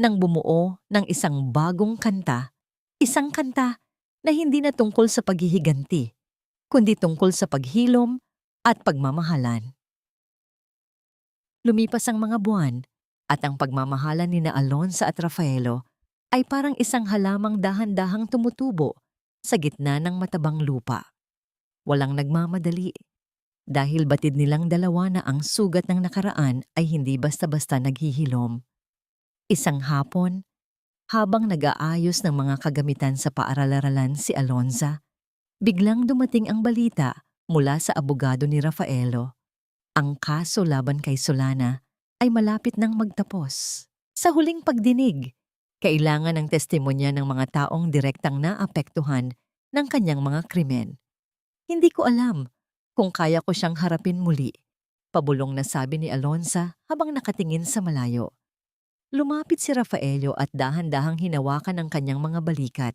nang bumuo ng isang bagong kanta, isang kanta na hindi na tungkol sa paghihiganti, kundi tungkol sa paghilom at pagmamahalan. Lumipas ang mga buwan at ang pagmamahalan ni na Alonza at Rafaelo ay parang isang halamang dahan-dahang tumutubo sa gitna ng matabang lupa. Walang nagmamadali dahil batid nilang dalawa na ang sugat ng nakaraan ay hindi basta-basta naghihilom. Isang hapon, habang nag-aayos ng mga kagamitan sa paaralan si Alonza, biglang dumating ang balita mula sa abogado ni Rafaelo. Ang kaso laban kay Solana ay malapit nang magtapos. Sa huling pagdinig, kailangan ng testimonya ng mga taong direktang naapektuhan ng kanyang mga krimen. Hindi ko alam kung kaya ko siyang harapin muli, pabulong na sabi ni Alonza habang nakatingin sa malayo. Lumapit si Rafaelo at dahan-dahang hinawakan ang kanyang mga balikat.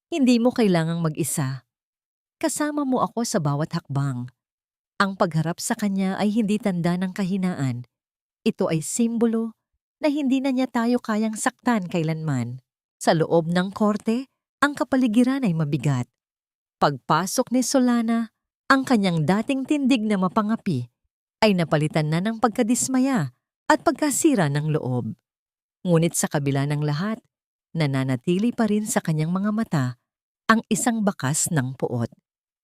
Hindi mo kailangang mag-isa. Kasama mo ako sa bawat hakbang. Ang pagharap sa kanya ay hindi tanda ng kahinaan. Ito ay simbolo na hindi na niya tayo kayang saktan kailanman. Sa loob ng korte, ang kapaligiran ay mabigat. Pagpasok ni Solana, ang kanyang dating tindig na mapangapi ay napalitan na ng pagkadismaya at pagkasira ng loob. Ngunit sa kabila ng lahat, nananatili pa rin sa kanyang mga mata ang isang bakas ng puot.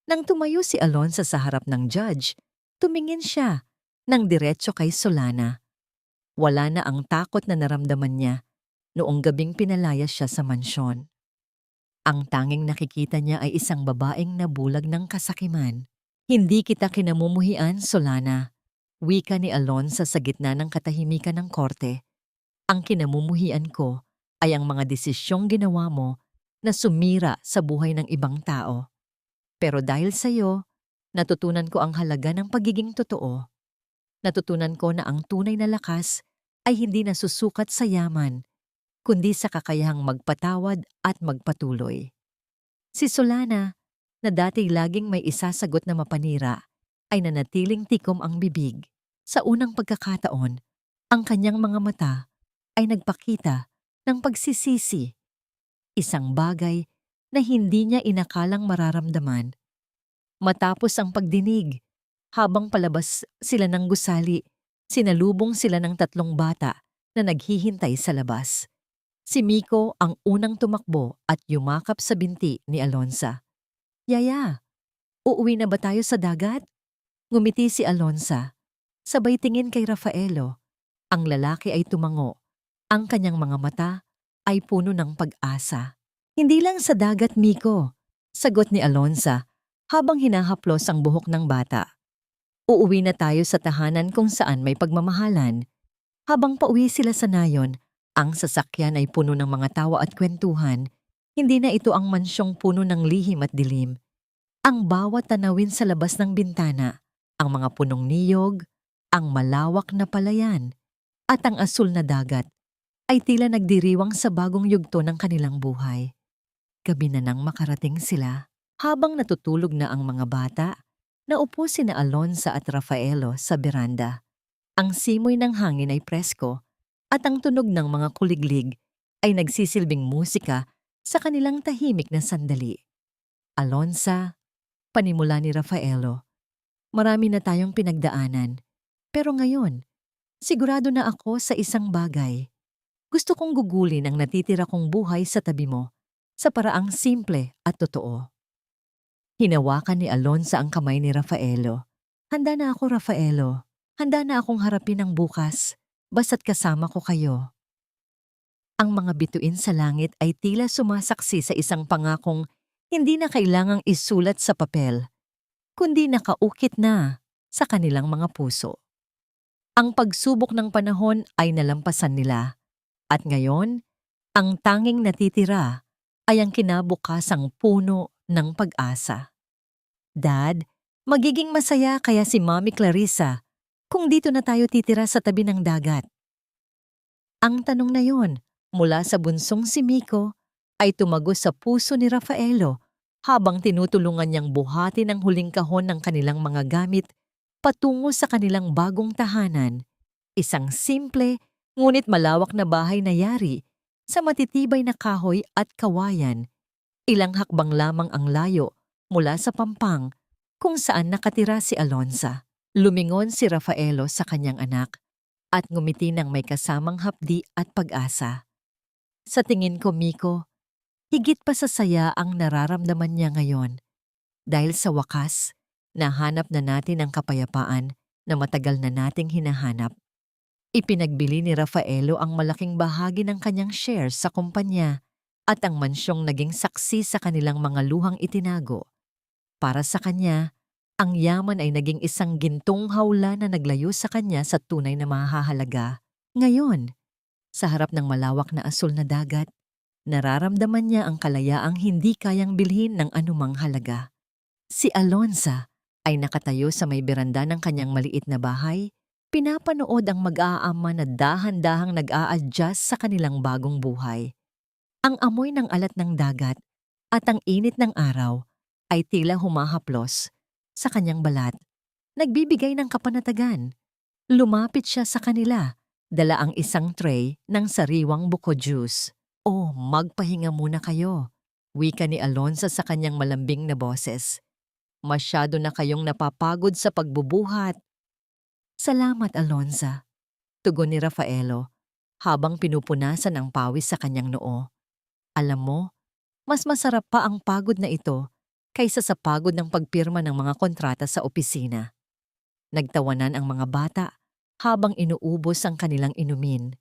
Nang tumayo si Alonza sa harap ng judge, tumingin siya ng diretso kay Solana. Wala na ang takot na naramdaman niya noong gabing pinalayas siya sa mansyon. Ang tanging nakikita niya ay isang babaeng nabulag ng kasakiman. Hindi kita kinamumuhian, Solana, wika ni Alonza sa gitna ng katahimikan ng korte. Ang kinamumuhian ko ay ang mga desisyong ginawa mo na sumira sa buhay ng ibang tao. Pero dahil sa iyo, natutunan ko ang halaga ng pagiging totoo. Natutunan ko na ang tunay na lakas ay hindi nasusukat sa yaman, kundi sa kakayahang magpatawad at magpatuloy. Si Solana, na dati laging may isasagot na mapanira, ay nanatiling tikom ang bibig. Sa unang pagkakataon, ang kanyang mga mata ay nagpakita ng pagsisisi. Isang bagay na hindi niya inakalang mararamdaman. Matapos ang pagdinig, habang palabas sila ng gusali, sinalubong sila ng 3 bata na naghihintay sa labas. Si Miko ang unang tumakbo at yumakap sa binti ni Alonza. "Yaya, uuwi na ba tayo sa dagat?" Ngumiti si Alonza. Sabay tingin kay Rafaelo. Ang lalaki ay tumango. Ang kanyang mga mata ay puno ng pag-asa. Hindi lang sa dagat, Miko. Sagot ni Alonza habang hinahaplos ang buhok ng bata. Uuwi na tayo sa tahanan kung saan may pagmamahalan. Habang pauwi sila sa nayon, ang sasakyan ay puno ng mga tawa at kwentuhan. Hindi na ito ang mansyong puno ng lihim at dilim. Ang bawat tanawin sa labas ng bintana, ang mga punong niyog, ang malawak na palayan, at ang asul na dagat ay tila nagdiriwang sa bagong yugto ng kanilang buhay. Gabi na nang makarating sila. Habang natutulog na ang mga bata, naupo sina Alonza at Rafaelo sa beranda. Ang simoy ng hangin ay presko at ang tunog ng mga kuliglig ay nagsisilbing musika sa kanilang tahimik na sandali. Alonza, panimula ni Rafaelo, marami na tayong pinagdaanan. Pero ngayon, sigurado na ako sa isang bagay. Gusto kong gugulin ang natitira kong buhay sa tabi mo sa paraang simple at totoo. Hinawakan ni Alonza ang kamay ni Rafaelo. Handa na ako, Rafaelo. Handa na akong harapin ang bukas, basta't kasama ko kayo. Ang mga bituin sa langit ay tila sumasaksi sa isang pangakong hindi na kailangang isulat sa papel, kundi nakaukit na sa kanilang mga puso. Ang pagsubok ng panahon ay nalampasan nila, at ngayon, ang tanging natitira ay ang kinabukasang puno ng pag-asa. Dad, magiging masaya kaya si Mommy Clarissa kung dito na tayo titira sa tabi ng dagat. Ang tanong na yon mula sa bunsong si Miko ay tumagos sa puso ni Rafaelo habang tinutulungan niyang buhatin ang huling kahon ng kanilang mga gamit patungo sa kanilang bagong tahanan. Isang simple ngunit malawak na bahay na yari sa matitibay na kahoy at kawayan. Ilang hakbang lamang ang layo mula sa pampang kung saan nakatira si Alonza. Lumingon si Rafaelo sa kanyang anak at ngumiti ng may kasamang hapdi at pag-asa. Sa tingin ko, Miko, higit pa sa saya ang nararamdaman niya ngayon dahil sa wakas, nahanap na natin ang kapayapaan na matagal na nating hinahanap. Ipinagbili ni Rafaelo ang malaking bahagi ng kanyang shares sa kumpanya at ang mansyong naging saksi sa kanilang mga luhang itinago. Para sa kanya, ang yaman ay naging isang gintong hawla na naglayo sa kanya sa tunay na mahahalaga. Ngayon, sa harap ng malawak na asul na dagat, nararamdaman niya ang kalayaang hindi kayang bilhin ng anumang halaga. Si Alonza ay nakatayo sa may beranda ng kanyang maliit na bahay, pinapanood ang mag-aama na dahan-dahang nag-a-adjust sa kanilang bagong buhay. Ang amoy ng alat ng dagat at ang init ng araw ay tila humahaplos sa kanyang balat, nagbibigay ng kapanatagan. Lumapit siya sa kanila, dala ang isang tray ng sariwang buko juice. "Oh, magpahinga muna kayo," wika ni Alonza sa kanyang malambing na boses. "Masyado na kayong napapagod sa pagbubuhat." "Salamat, Alonza," tugon ni Rafaelo habang pinupunasan ang pawis sa kanyang noo. "Alam mo, mas masarap pa ang pagod na ito kaysa sa pagod ng pagpirma ng mga kontrata sa opisina." Nagtawanan ang mga bata habang inuubos ang kanilang inumin.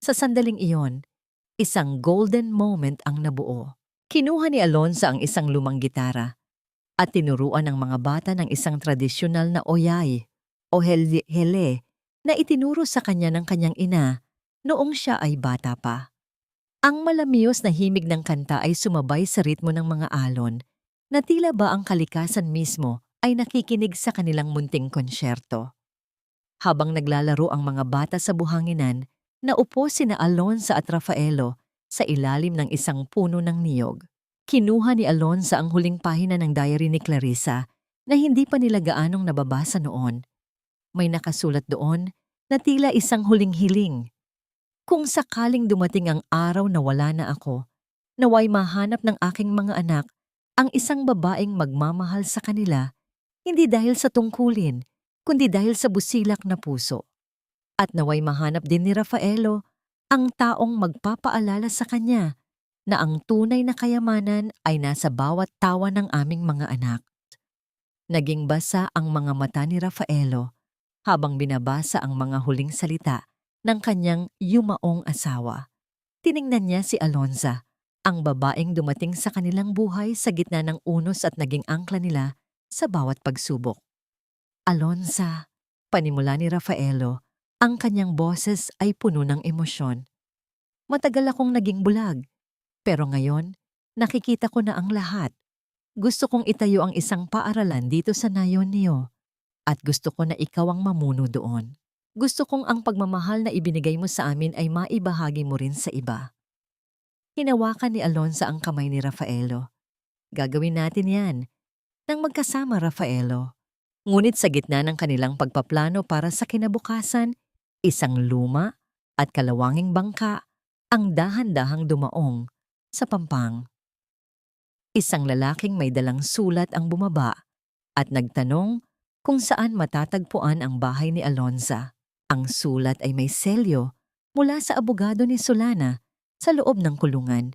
Sa sandaling iyon, isang golden moment ang nabuo. Kinuha ni Alonza ang isang lumang gitara at tinuruan ng mga bata ng isang tradisyonal na oyay o hele na itinuro sa kanya ng kanyang ina noong siya ay bata pa. Ang malamiyos na himig ng kanta ay sumabay sa ritmo ng mga alon na tila ba ang kalikasan mismo ay nakikinig sa kanilang munting konsyerto. Habang naglalaro ang mga bata sa buhanginan, naupo sina Alonza at Rafaelo sa ilalim ng isang puno ng niyog. Kinuha ni Alonza ang huling pahina ng diary ni Clarissa na hindi pa nila gaanong nababasa noon. May nakasulat doon na tila isang huling hiling. "Kung sakaling dumating ang araw na wala na ako, naway mahanap ng aking mga anak ang isang babaeng magmamahal sa kanila, hindi dahil sa tungkulin, kundi dahil sa busilak na puso. At naway mahanap din ni Rafaelo ang taong magpapaalala sa kanya na ang tunay na kayamanan ay nasa bawat tawa ng aming mga anak." Naging basa ang mga mata ni Rafaelo habang binabasa ang mga huling salita ng kanyang yumaong asawa. Tiningnan niya si Alonza ang babaeng dumating sa kanilang buhay sa gitna ng unos at naging angkla nila sa bawat pagsubok. Alonza, panimula ni Rafaelo, ang kanyang boses ay puno ng emosyon. Matagal akong naging bulag, pero ngayon, nakikita ko na ang lahat. Gusto kong itayo ang isang paaralan dito sa Nayon Neo at gusto ko na ikaw ang mamuno doon. Gusto kong ang pagmamahal na ibinigay mo sa amin ay maibahagi mo rin sa iba. Hinawakan ni Alonza ang kamay ni Rafaelo. Gagawin natin yan, nang magkasama Rafaelo. Ngunit sa gitna ng kanilang pagpaplano para sa kinabukasan, isang luma at kalawanging bangka ang dahan-dahang dumaong sa pampang. Isang lalaking may dalang sulat ang bumaba at nagtanong kung saan matatagpuan ang bahay ni Alonza. Ang sulat ay may selyo mula sa abogado ni Solana sa loob ng kulungan.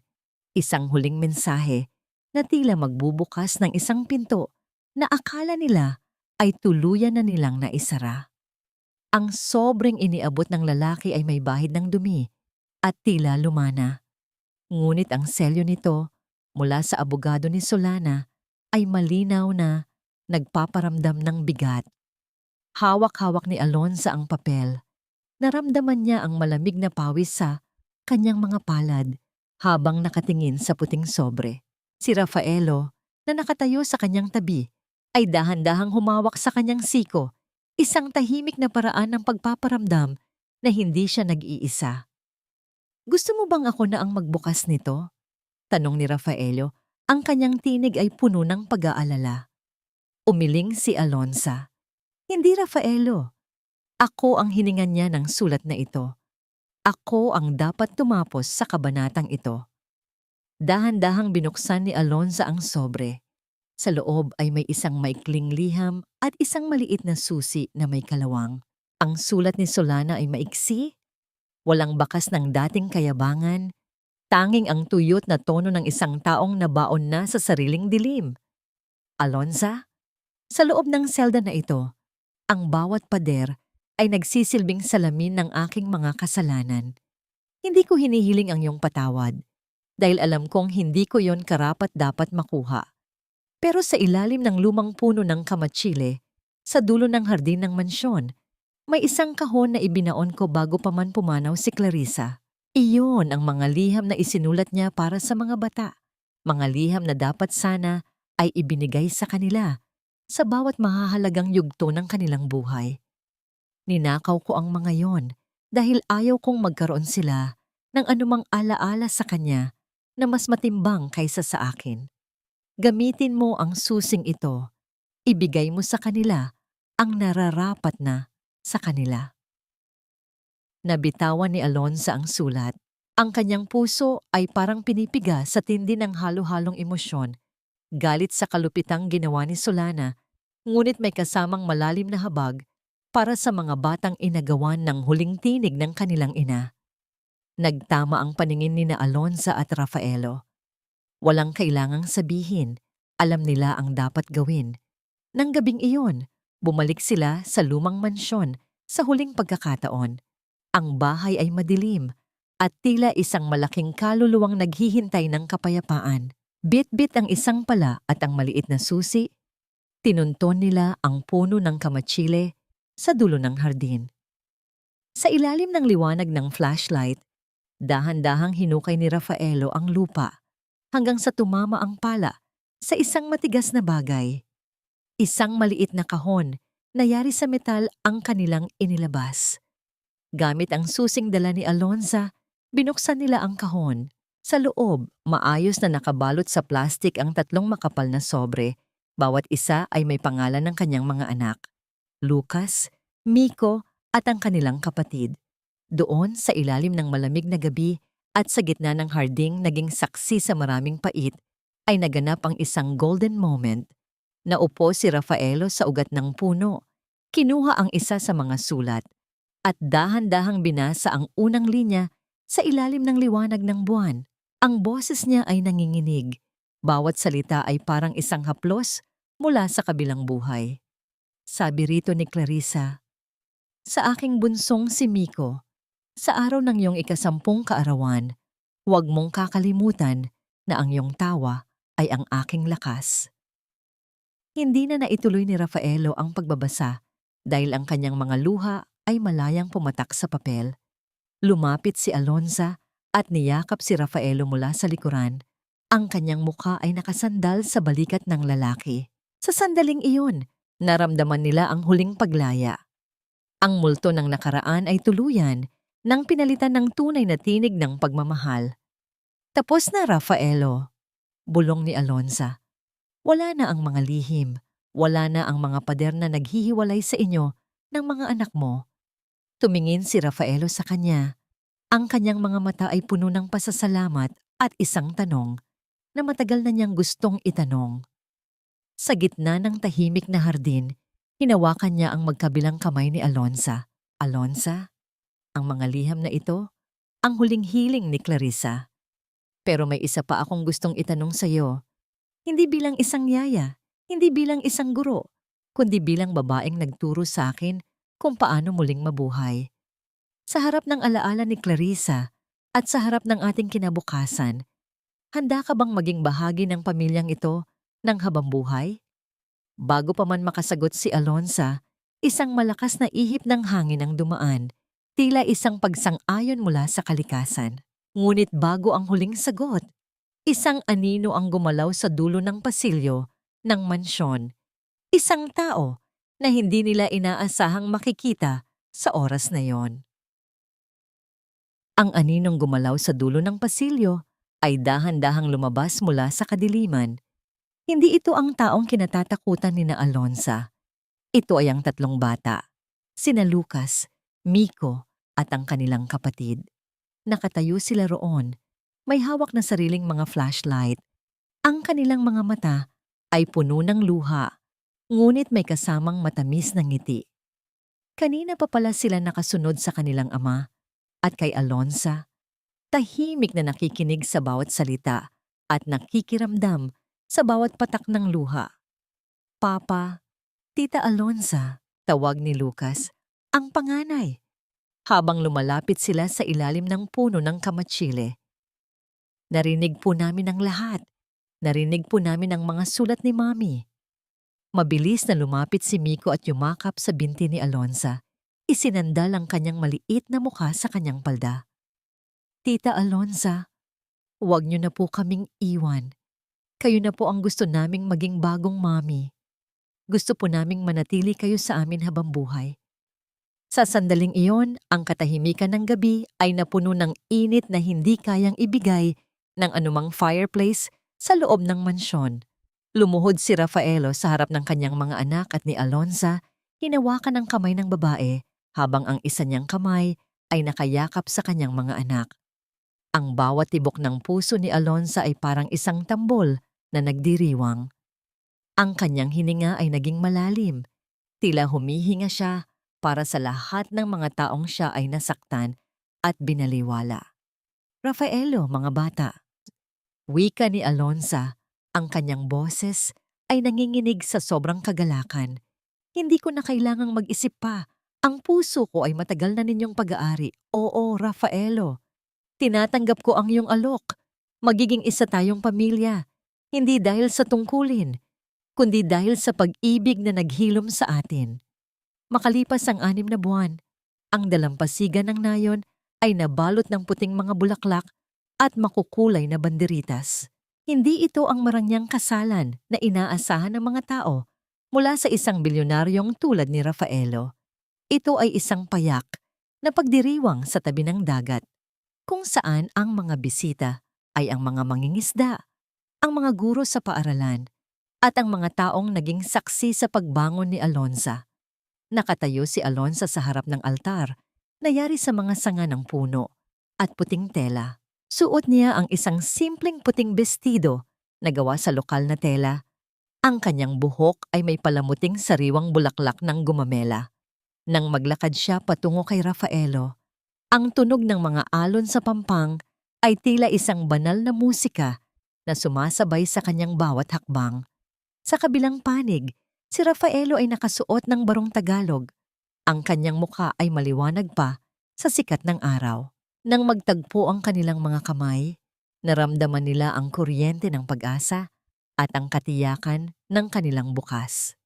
Isang huling mensahe na tila magbubukas ng isang pinto na akala nila ay tuluyan na nilang naisara. Ang sobrang iniabot ng lalaki ay may bahid ng dumi at tila lumana. Ngunit ang selyo nito mula sa abogado ni Solana ay malinaw na nagpaparamdam ng bigat. Hawak-hawak ni Alonza ang papel. Naramdaman niya ang malamig na pawis sa kanyang mga palad habang nakatingin sa puting sobre. Si Rafaelo, na nakatayo sa kanyang tabi, ay dahan-dahang humawak sa kanyang siko, isang tahimik na paraan ng pagpaparamdam na hindi siya nag-iisa. Gusto mo bang ako na ang magbukas nito? Tanong ni Rafaelo, ang kanyang tinig ay puno ng pag-aalala. Umiling si Alonza. Hindi Rafaelo. Ako ang hiningan niya ng sulat na ito. Ako ang dapat tumapos sa kabanatang ito. Dahan-dahang binuksan ni Alonza ang sobre. Sa loob ay may isang maikling liham at isang maliit na susi na may kalawang. Ang sulat ni Solana ay maiksi, walang bakas ng dating kayabangan, tanging ang tuyot na tono ng isang taong nabaon na sa sariling dilim. Alonza, sa loob ng selda na ito, ang bawat pader ay nagsisilbing salamin ng aking mga kasalanan. Hindi ko hinihiling ang iyong patawad dahil alam kong hindi ko yon karapat-dapat makuha. Pero sa ilalim ng lumang puno ng kamatsile, sa dulo ng hardin ng mansyon, may isang kahon na ibinaon ko bago pa man pumanaw si Clarissa. Iyon ang mga liham na isinulat niya para sa mga bata. Mga liham na dapat sana ay ibinigay sa kanila sa bawat mahahalagang yugto ng kanilang buhay. Ninakaw ko ang mga yon dahil ayaw kong magkaroon sila ng anumang alaala sa kanya na mas matimbang kaysa sa akin. Gamitin mo ang susing ito. Ibigay mo sa kanila ang nararapat na sa kanila. Nabitawan ni Alonza ang sulat. Ang kanyang puso ay parang pinipiga sa tindi ng halo-halong emosyon. Galit sa kalupitang ginawa ni Solana, ngunit may kasamang malalim na habag para sa mga batang inagawan ng huling tinig ng kanilang ina. Nagtama ang paningin ni na Alonza at Rafaelo. Walang kailangang sabihin, alam nila ang dapat gawin. Nang gabing iyon, bumalik sila sa lumang mansyon sa huling pagkakataon. Ang bahay ay madilim at tila isang malaking kaluluwang naghihintay ng kapayapaan. Bit-bit ang isang pala at ang maliit na susi. Tinunton nila ang puno ng kamatsile sa dulo ng hardin. Sa ilalim ng liwanag ng flashlight, dahan-dahang hinukay ni Rafaelo ang lupa hanggang sa tumama ang pala sa isang matigas na bagay. Isang maliit na kahon na yari sa metal ang kanilang inilabas. Gamit ang susing dala ni Alonza, binuksan nila ang kahon. Sa loob, maayos na nakabalot sa plastik ang tatlong makapal na sobre. Bawat isa ay may pangalan ng kanyang mga anak. Lucas, Miko at ang kanilang kapatid. Doon sa ilalim ng malamig na gabi at sa gitna ng harding naging saksi sa maraming pait, ay naganap ang isang golden moment. Naupo si Rafaelo sa ugat ng puno. Kinuha ang isa sa mga sulat at dahan-dahang binasa ang unang linya sa ilalim ng liwanag ng buwan. Ang boses niya ay nanginginig. Bawat salita ay parang isang haplos mula sa kabilang buhay. Sabi rito ni Clarissa, "Sa aking bunsong si Miko, sa araw ng iyong ika-10 kaarawan, huwag mong kakalimutan na ang iyong tawa ay ang aking lakas. Hindi na naituloy ni Rafaelo ang pagbabasa dahil ang kanyang mga luha ay malayang pumatak sa papel. Lumapit si Alonza at niyakap si Rafaelo mula sa likuran. Ang kanyang mukha ay nakasandal sa balikat ng lalaki. Sa sandaling iyon, naramdaman nila ang huling paglaya. Ang multo ng nakaraan ay tuluyan nang pinalitan ng tunay na tinig ng pagmamahal. Tapos na, Rafaelo, bulong ni Alonza. Wala na ang mga lihim, wala na ang mga pader na naghihiwalay sa inyo ng mga anak mo. Tumingin si Rafaelo sa kanya. Ang kanyang mga mata ay puno ng pasasalamat at isang tanong na matagal na niyang gustong itanong. Sa gitna ng tahimik na hardin, hinawakan niya ang magkabilang kamay ni Alonza. Alonza, ang mga liham na ito, ang huling hiling ni Clarissa. Pero may isa pa akong gustong itanong sa iyo. Hindi bilang isang yaya, hindi bilang isang guro, kundi bilang babaeng nagturo sa akin kung paano muling mabuhay. Sa harap ng alaala ni Clarissa at sa harap ng ating kinabukasan, handa ka bang maging bahagi ng pamilyang ito ng habambuhay? Bago pa man makasagot si Alonza, isang malakas na ihip ng hangin ang dumaan, tila isang pagsang-ayon mula sa kalikasan. Ngunit bago ang huling sagot, isang anino ang gumalaw sa dulo ng pasilyo ng mansyon. Isang tao na hindi nila inaasahang makikita sa oras na yon. Ang aninong gumalaw sa dulo ng pasilyo ay dahan-dahang lumabas mula sa kadiliman. Hindi ito ang taong kinatatakutan ni na Alonza. Ito ay ang tatlong bata, sina Lucas, Miko at ang kanilang kapatid. Nakatayo sila roon, may hawak na sariling mga flashlight. Ang kanilang mga mata ay puno ng luha, ngunit may kasamang matamis na ngiti. Kanina pa pala sila nakasunod sa kanilang ama at kay Alonza, tahimik na nakikinig sa bawat salita at nakikiramdam sa bawat patak ng luha. Papa, Tita Alonza, tawag ni Lucas, ang panganay, habang lumalapit sila sa ilalim ng puno ng kamatsile. Narinig po namin ang lahat. Narinig po namin ang mga sulat ni Mami. Mabilis na lumapit si Miko at yumakap sa binti ni Alonza. Isinandal ang kanyang maliit na mukha sa kanyang palda. Tita Alonza, huwag niyo na po kaming iwan. Kayo na po ang gusto naming maging bagong mami. Gusto po naming manatili kayo sa amin habang buhay. Sa sandaling iyon, ang katahimikan ng gabi ay napuno ng init na hindi kayang ibigay ng anumang fireplace sa loob ng mansyon. Lumuhod si Rafaelo sa harap ng kanyang mga anak at ni Alonza, hinawakan ang kamay ng babae habang ang isa niyang kamay ay nakayakap sa kanyang mga anak. Ang bawat tibok ng puso ni Alonza ay parang isang tambol na nagdiriwang. Ang kanyang hininga ay naging malalim. Tila humihinga siya para sa lahat ng mga taong siya ay nasaktan at binaliwala. Rafaelo, mga bata. Wika ni Alonza, ang kanyang boses ay nanginginig sa sobrang kagalakan. Hindi ko na kailangang mag-isip pa. Ang puso ko ay matagal na ninyong pag-aari. Oo, Rafaelo. Tinatanggap ko ang iyong alok. Magiging isa tayong pamilya. Hindi dahil sa tungkulin, kundi dahil sa pag-ibig na naghilom sa atin. Makalipas ang 6 na buwan, ang dalampasigan ng nayon ay nabalot ng puting mga bulaklak at makukulay na banderitas. Hindi ito ang marangyang kasalan na inaasahan ng mga tao mula sa isang bilyonaryong tulad ni Rafaelo. Ito ay isang payak na pagdiriwang sa tabi ng dagat, kung saan ang mga bisita ay ang mga mangingisda, ang mga guro sa paaralan, at ang mga taong naging saksi sa pagbangon ni Alonza. Nakatayo si Alonza sa harap ng altar, na yari sa mga sanga ng puno at puting tela. Suot niya ang isang simpleng puting bestido na gawa sa lokal na tela. Ang kanyang buhok ay may palamuting sariwang bulaklak ng gumamela. Nang maglakad siya patungo kay Rafaelo, ang tunog ng mga alon sa pampang ay tila isang banal na musika na sumasabay sa kanyang bawat hakbang. Sa kabilang panig, si Rafaelo ay nakasuot ng barong Tagalog. Ang kanyang mukha ay maliwanag pa sa sikat ng araw. Nang magtagpo ang kanilang mga kamay, Naramdaman nila ang kuryente ng pag-asa at ang katiyakan ng kanilang bukas.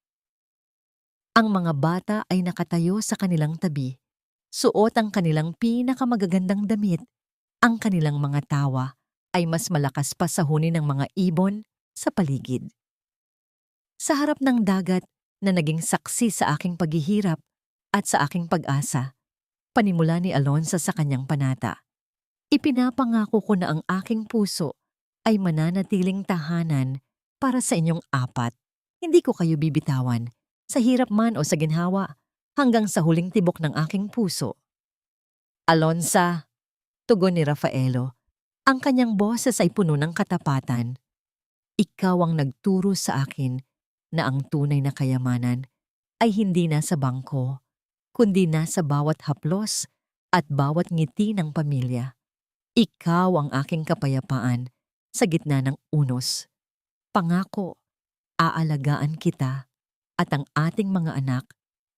Ang mga bata ay nakatayo sa kanilang tabi, suot ang kanilang pinakamagagandang damit. Ang kanilang mga tawa ay mas malakas pa sa huni ng mga ibon sa paligid. Sa harap ng dagat na naging saksi sa aking paghihirap at sa aking pag-asa, panimula ni Alonza sa kanyang panata. Ipinapangako ko na ang aking puso ay mananatiling tahanan para sa inyong apat. Hindi ko kayo bibitawan, sa hirap man o sa ginhawa, hanggang sa huling tibok ng aking puso. Alonza, tugon ni Rafaelo. Ang kanyang boses ay puno ng katapatan. Ikaw ang nagturo sa akin na ang tunay na kayamanan ay hindi nasa bangko, kundi nasa bawat haplos at bawat ngiti ng pamilya. Ikaw ang aking kapayapaan sa gitna ng unos. Pangako, aalagaan kita at ang ating mga anak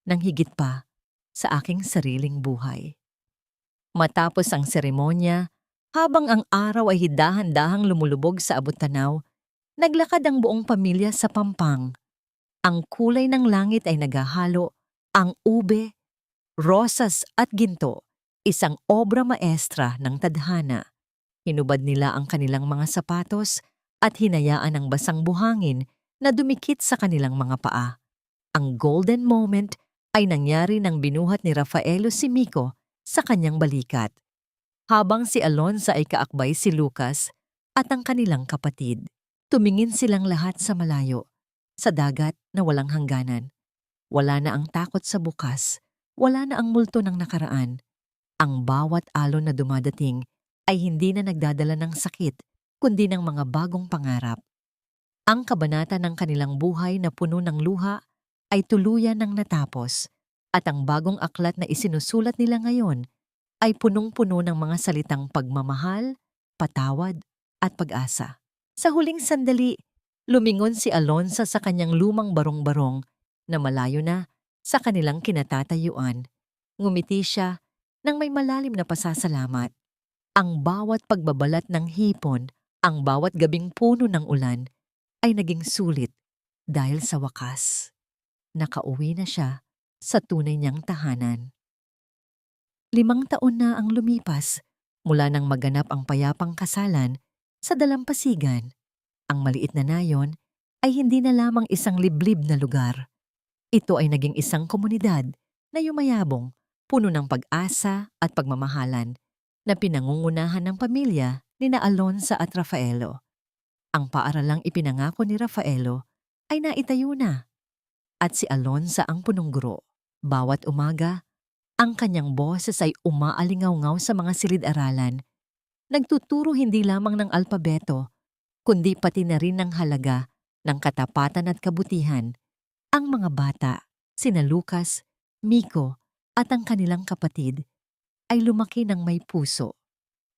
ng higit pa sa aking sariling buhay. Matapos ang seremonya, habang ang araw ay dahan-dahang lumulubog sa abot-tanaw, naglakad ang buong pamilya sa pampang. Ang kulay ng langit ay naghahalo, ang ube, rosas at ginto, isang obra maestra ng tadhana. Hinubad nila ang kanilang mga sapatos at hinayaan ang basang buhangin na dumikit sa kanilang mga paa. Ang golden moment ay nangyari nang binuhat ni Rafaelo si Miko sa kanyang balikat, habang si Alonza ay kaakbay si Lucas at ang kanilang kapatid. Tumingin silang lahat sa malayo, sa dagat na walang hangganan. Wala na ang takot sa bukas, wala na ang multo ng nakaraan. Ang bawat alon na dumadating ay hindi na nagdadala ng sakit, kundi ng mga bagong pangarap. Ang kabanata ng kanilang buhay na puno ng luha ay tuluyan ng natapos, at ang bagong aklat na isinusulat nila ngayon ay punong-puno ng mga salitang pagmamahal, patawad, at pag-asa. Sa huling sandali, lumingon si Alonza sa kanyang lumang barong-barong na malayo na sa kanilang kinatatayuan. Ngumiti siya nang may malalim na pasasalamat. Ang bawat pagbabalat ng hipon, ang bawat gabing puno ng ulan, ay naging sulit dahil sa wakas. Nakauwi na siya sa tunay niyang tahanan. 5 taon na ang lumipas mula nang maganap ang payapang kasalan sa dalampasigan. Ang maliit na nayon ay hindi na lamang isang liblib na lugar. Ito ay naging isang komunidad na yumayabong, puno ng pag-asa at pagmamahalan na pinangungunahan ng pamilya ni na Alonza at Rafaelo. Ang paaralang ipinangako ni Rafaelo ay naitayo na at si Alonza ang punong guro. Bawat umaga, ang kanyang boses ay umaalingaw-ngaw sa mga silid-aralan. Nagtuturo hindi lamang ng alpabeto, kundi pati na rin ng halaga ng katapatan at kabutihan. Ang mga bata, sina Lucas, Miko at ang kanilang kapatid, ay lumaki ng may puso,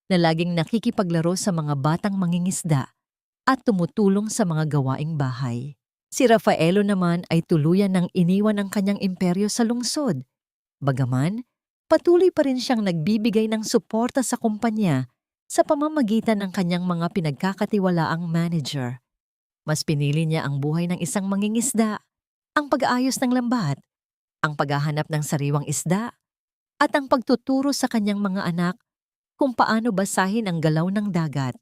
na laging nakikipaglaro sa mga batang mangingisda at tumutulong sa mga gawaing bahay. Si Rafaelo naman ay tuluyan ng iniwan ang kanyang imperyo sa lungsod. Bagaman, patuloy pa rin siyang nagbibigay ng suporta sa kumpanya sa pamamagitan ng kanyang mga pinagkakatiwalaang manager. Mas pinili niya ang buhay ng isang mangingisda, ang pag-aayos ng lambat, ang paghahanap ng sariwang isda, at ang pagtuturo sa kanyang mga anak kung paano basahin ang galaw ng dagat.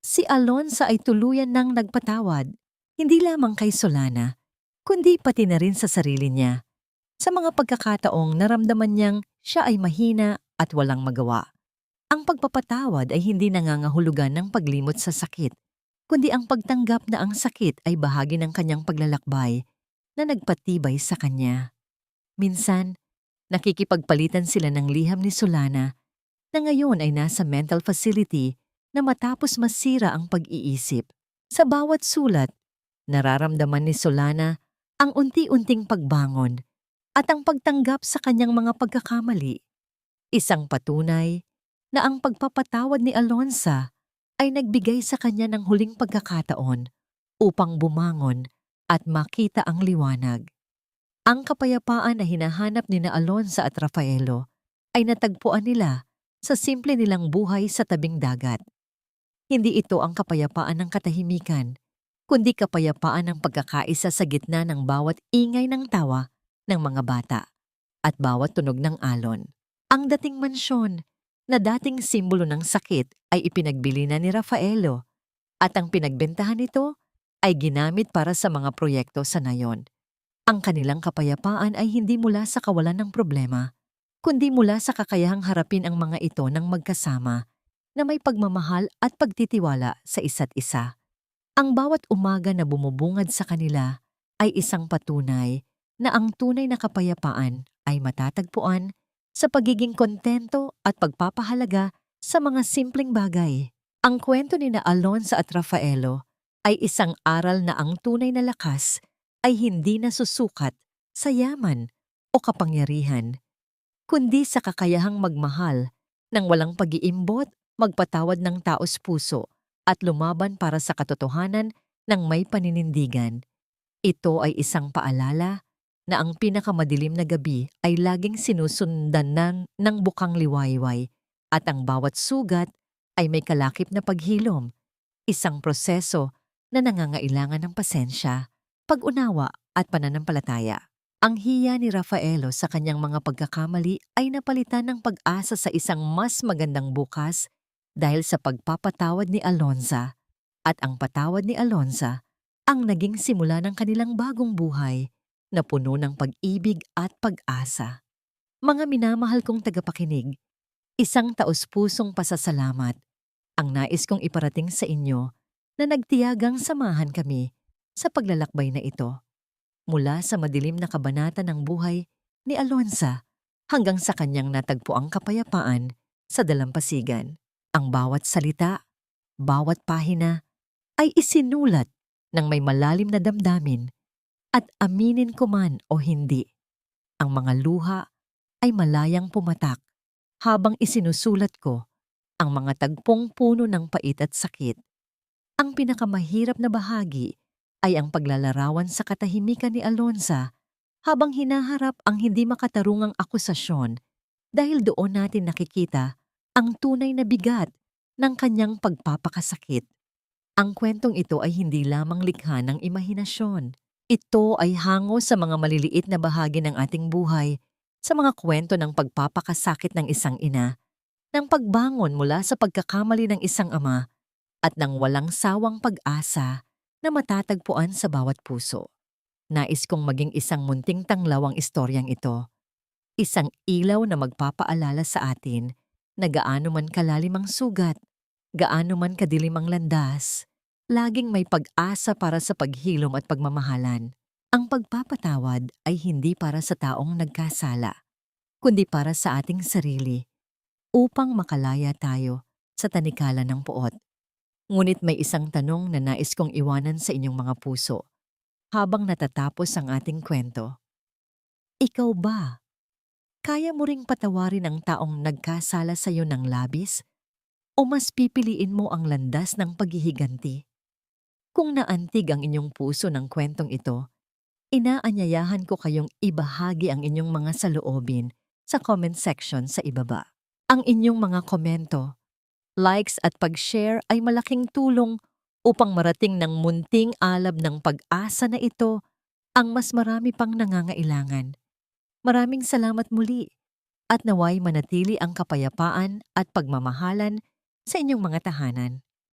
Si Alonza ay tuluyan ng nagpatawad, hindi lamang kay Solana, kundi pati na rin sa sarili niya. Sa mga pagkakataong naramdaman niyang siya ay mahina at walang magawa. Ang pagpapatawad ay hindi nangangahulugan ng paglimot sa sakit, kundi ang pagtanggap na ang sakit ay bahagi ng kanyang paglalakbay na nagpatibay sa kanya. Minsan, nakikipagpalitan sila ng liham ni Solana na ngayon ay nasa mental facility na matapos masira ang pag-iisip. Sa bawat sulat, nararamdaman ni Solana ang unti-unting pagbangon at ang pagtanggap sa kanyang mga pagkakamali. Isang patunay na ang pagpapatawad ni Alonza ay nagbigay sa kanya ng huling pagkakataon upang bumangon at makita ang liwanag. Ang kapayapaan na hinahanap ni na Alonza at Rafaelo ay natagpuan nila sa simple nilang buhay sa tabing dagat. Hindi ito ang kapayapaan ng katahimikan, kundi kapayapaan ng pagkakaisa sa gitna ng bawat ingay ng tawa ng mga bata at bawat tunog ng alon. Ang dating mansyon na dating simbolo ng sakit ay ipinagbili na ni Rafaelo at ang pinagbentahan nito ay ginamit para sa mga proyekto sa nayon. Ang kanilang kapayapaan ay hindi mula sa kawalan ng problema, kundi mula sa kakayahang harapin ang mga ito ng magkasama na may pagmamahal at pagtitiwala sa isa't isa. Ang bawat umaga na bumubungad sa kanila ay isang patunay na ang tunay na kapayapaan ay matatagpuan sa pagiging kontento at pagpapahalaga sa mga simpleng bagay. Ang kwento ni na Alonza at Rafaelo ay isang aral na ang tunay na lakas ay hindi nasusukat sa yaman o kapangyarihan, kundi sa kakayahang magmahal ng walang pag-iimbot, magpatawad ng taos puso at lumaban para sa katotohanan ng may paninindigan. Ito ay isang paalala na ang pinakamadilim na gabi ay laging sinusundan ng bukang liwayway at ang bawat sugat ay may kalakip na paghilom, isang proseso na nangangailangan ng pasensya, pag-unawa at pananampalataya. Ang hiya ni Rafaelo sa kanyang mga pagkakamali ay napalitan ng pag-asa sa isang mas magandang bukas dahil sa pagpapatawad ni Alonza, at ang patawad ni Alonza ang naging simula ng kanilang bagong buhay na puno ng pag-ibig at pag-asa. Mga minamahal kong tagapakinig, isang taos-pusong pasasalamat ang nais kong iparating sa inyo na nagtiyagang samahan kami sa paglalakbay na ito. Mula sa madilim na kabanata ng buhay ni Alonza hanggang sa kanyang natagpuang kapayapaan sa dalampasigan. Ang bawat salita, bawat pahina ay isinulat ng may malalim na damdamin at aminin ko man o hindi. Ang mga luha ay malayang pumatak habang isinusulat ko ang mga tagpong puno ng pait at sakit. Ang pinakamahirap na bahagi ay ang paglalarawan sa katahimikan ni Alonza habang hinaharap ang hindi makatarungang akusasyon dahil doon natin nakikita ang tunay na bigat ng kanyang pagpapakasakit. Ang kwentong ito ay hindi lamang likha ng imahinasyon. Ito ay hango sa mga maliliit na bahagi ng ating buhay, sa mga kwento ng pagpapakasakit ng isang ina, ng pagbangon mula sa pagkakamali ng isang ama, at ng walang sawang pag-asa na matatagpuan sa bawat puso. Nais kong maging isang munting tanglaw ang istoryang ito. Isang ilaw na magpapaalala sa atin na gaano man kalalim ang sugat, gaano man kadilim ang landas, laging may pag-asa para sa paghilom at pagmamahalan. Ang pagpapatawad ay hindi para sa taong nagkasala, kundi para sa ating sarili, upang makalaya tayo sa tanikala ng puot. Ngunit may isang tanong na nais kong iwanan sa inyong mga puso habang natatapos ang ating kwento. Ikaw ba? Kaya mo ring patawarin ang taong nagkasala sa iyo ng labis? O mas pipiliin mo ang landas ng paghihiganti? Kung naantig ang inyong puso ng kwentong ito, inaanyayahan ko kayong ibahagi ang inyong mga saloobin sa comment section sa ibaba. Ang inyong mga komento, likes at pag-share ay malaking tulong upang marating ng munting alab ng pag-asa na ito ang mas marami pang nangangailangan. Maraming salamat muli at naway manatili ang kapayapaan at pagmamahalan sa inyong mga tahanan.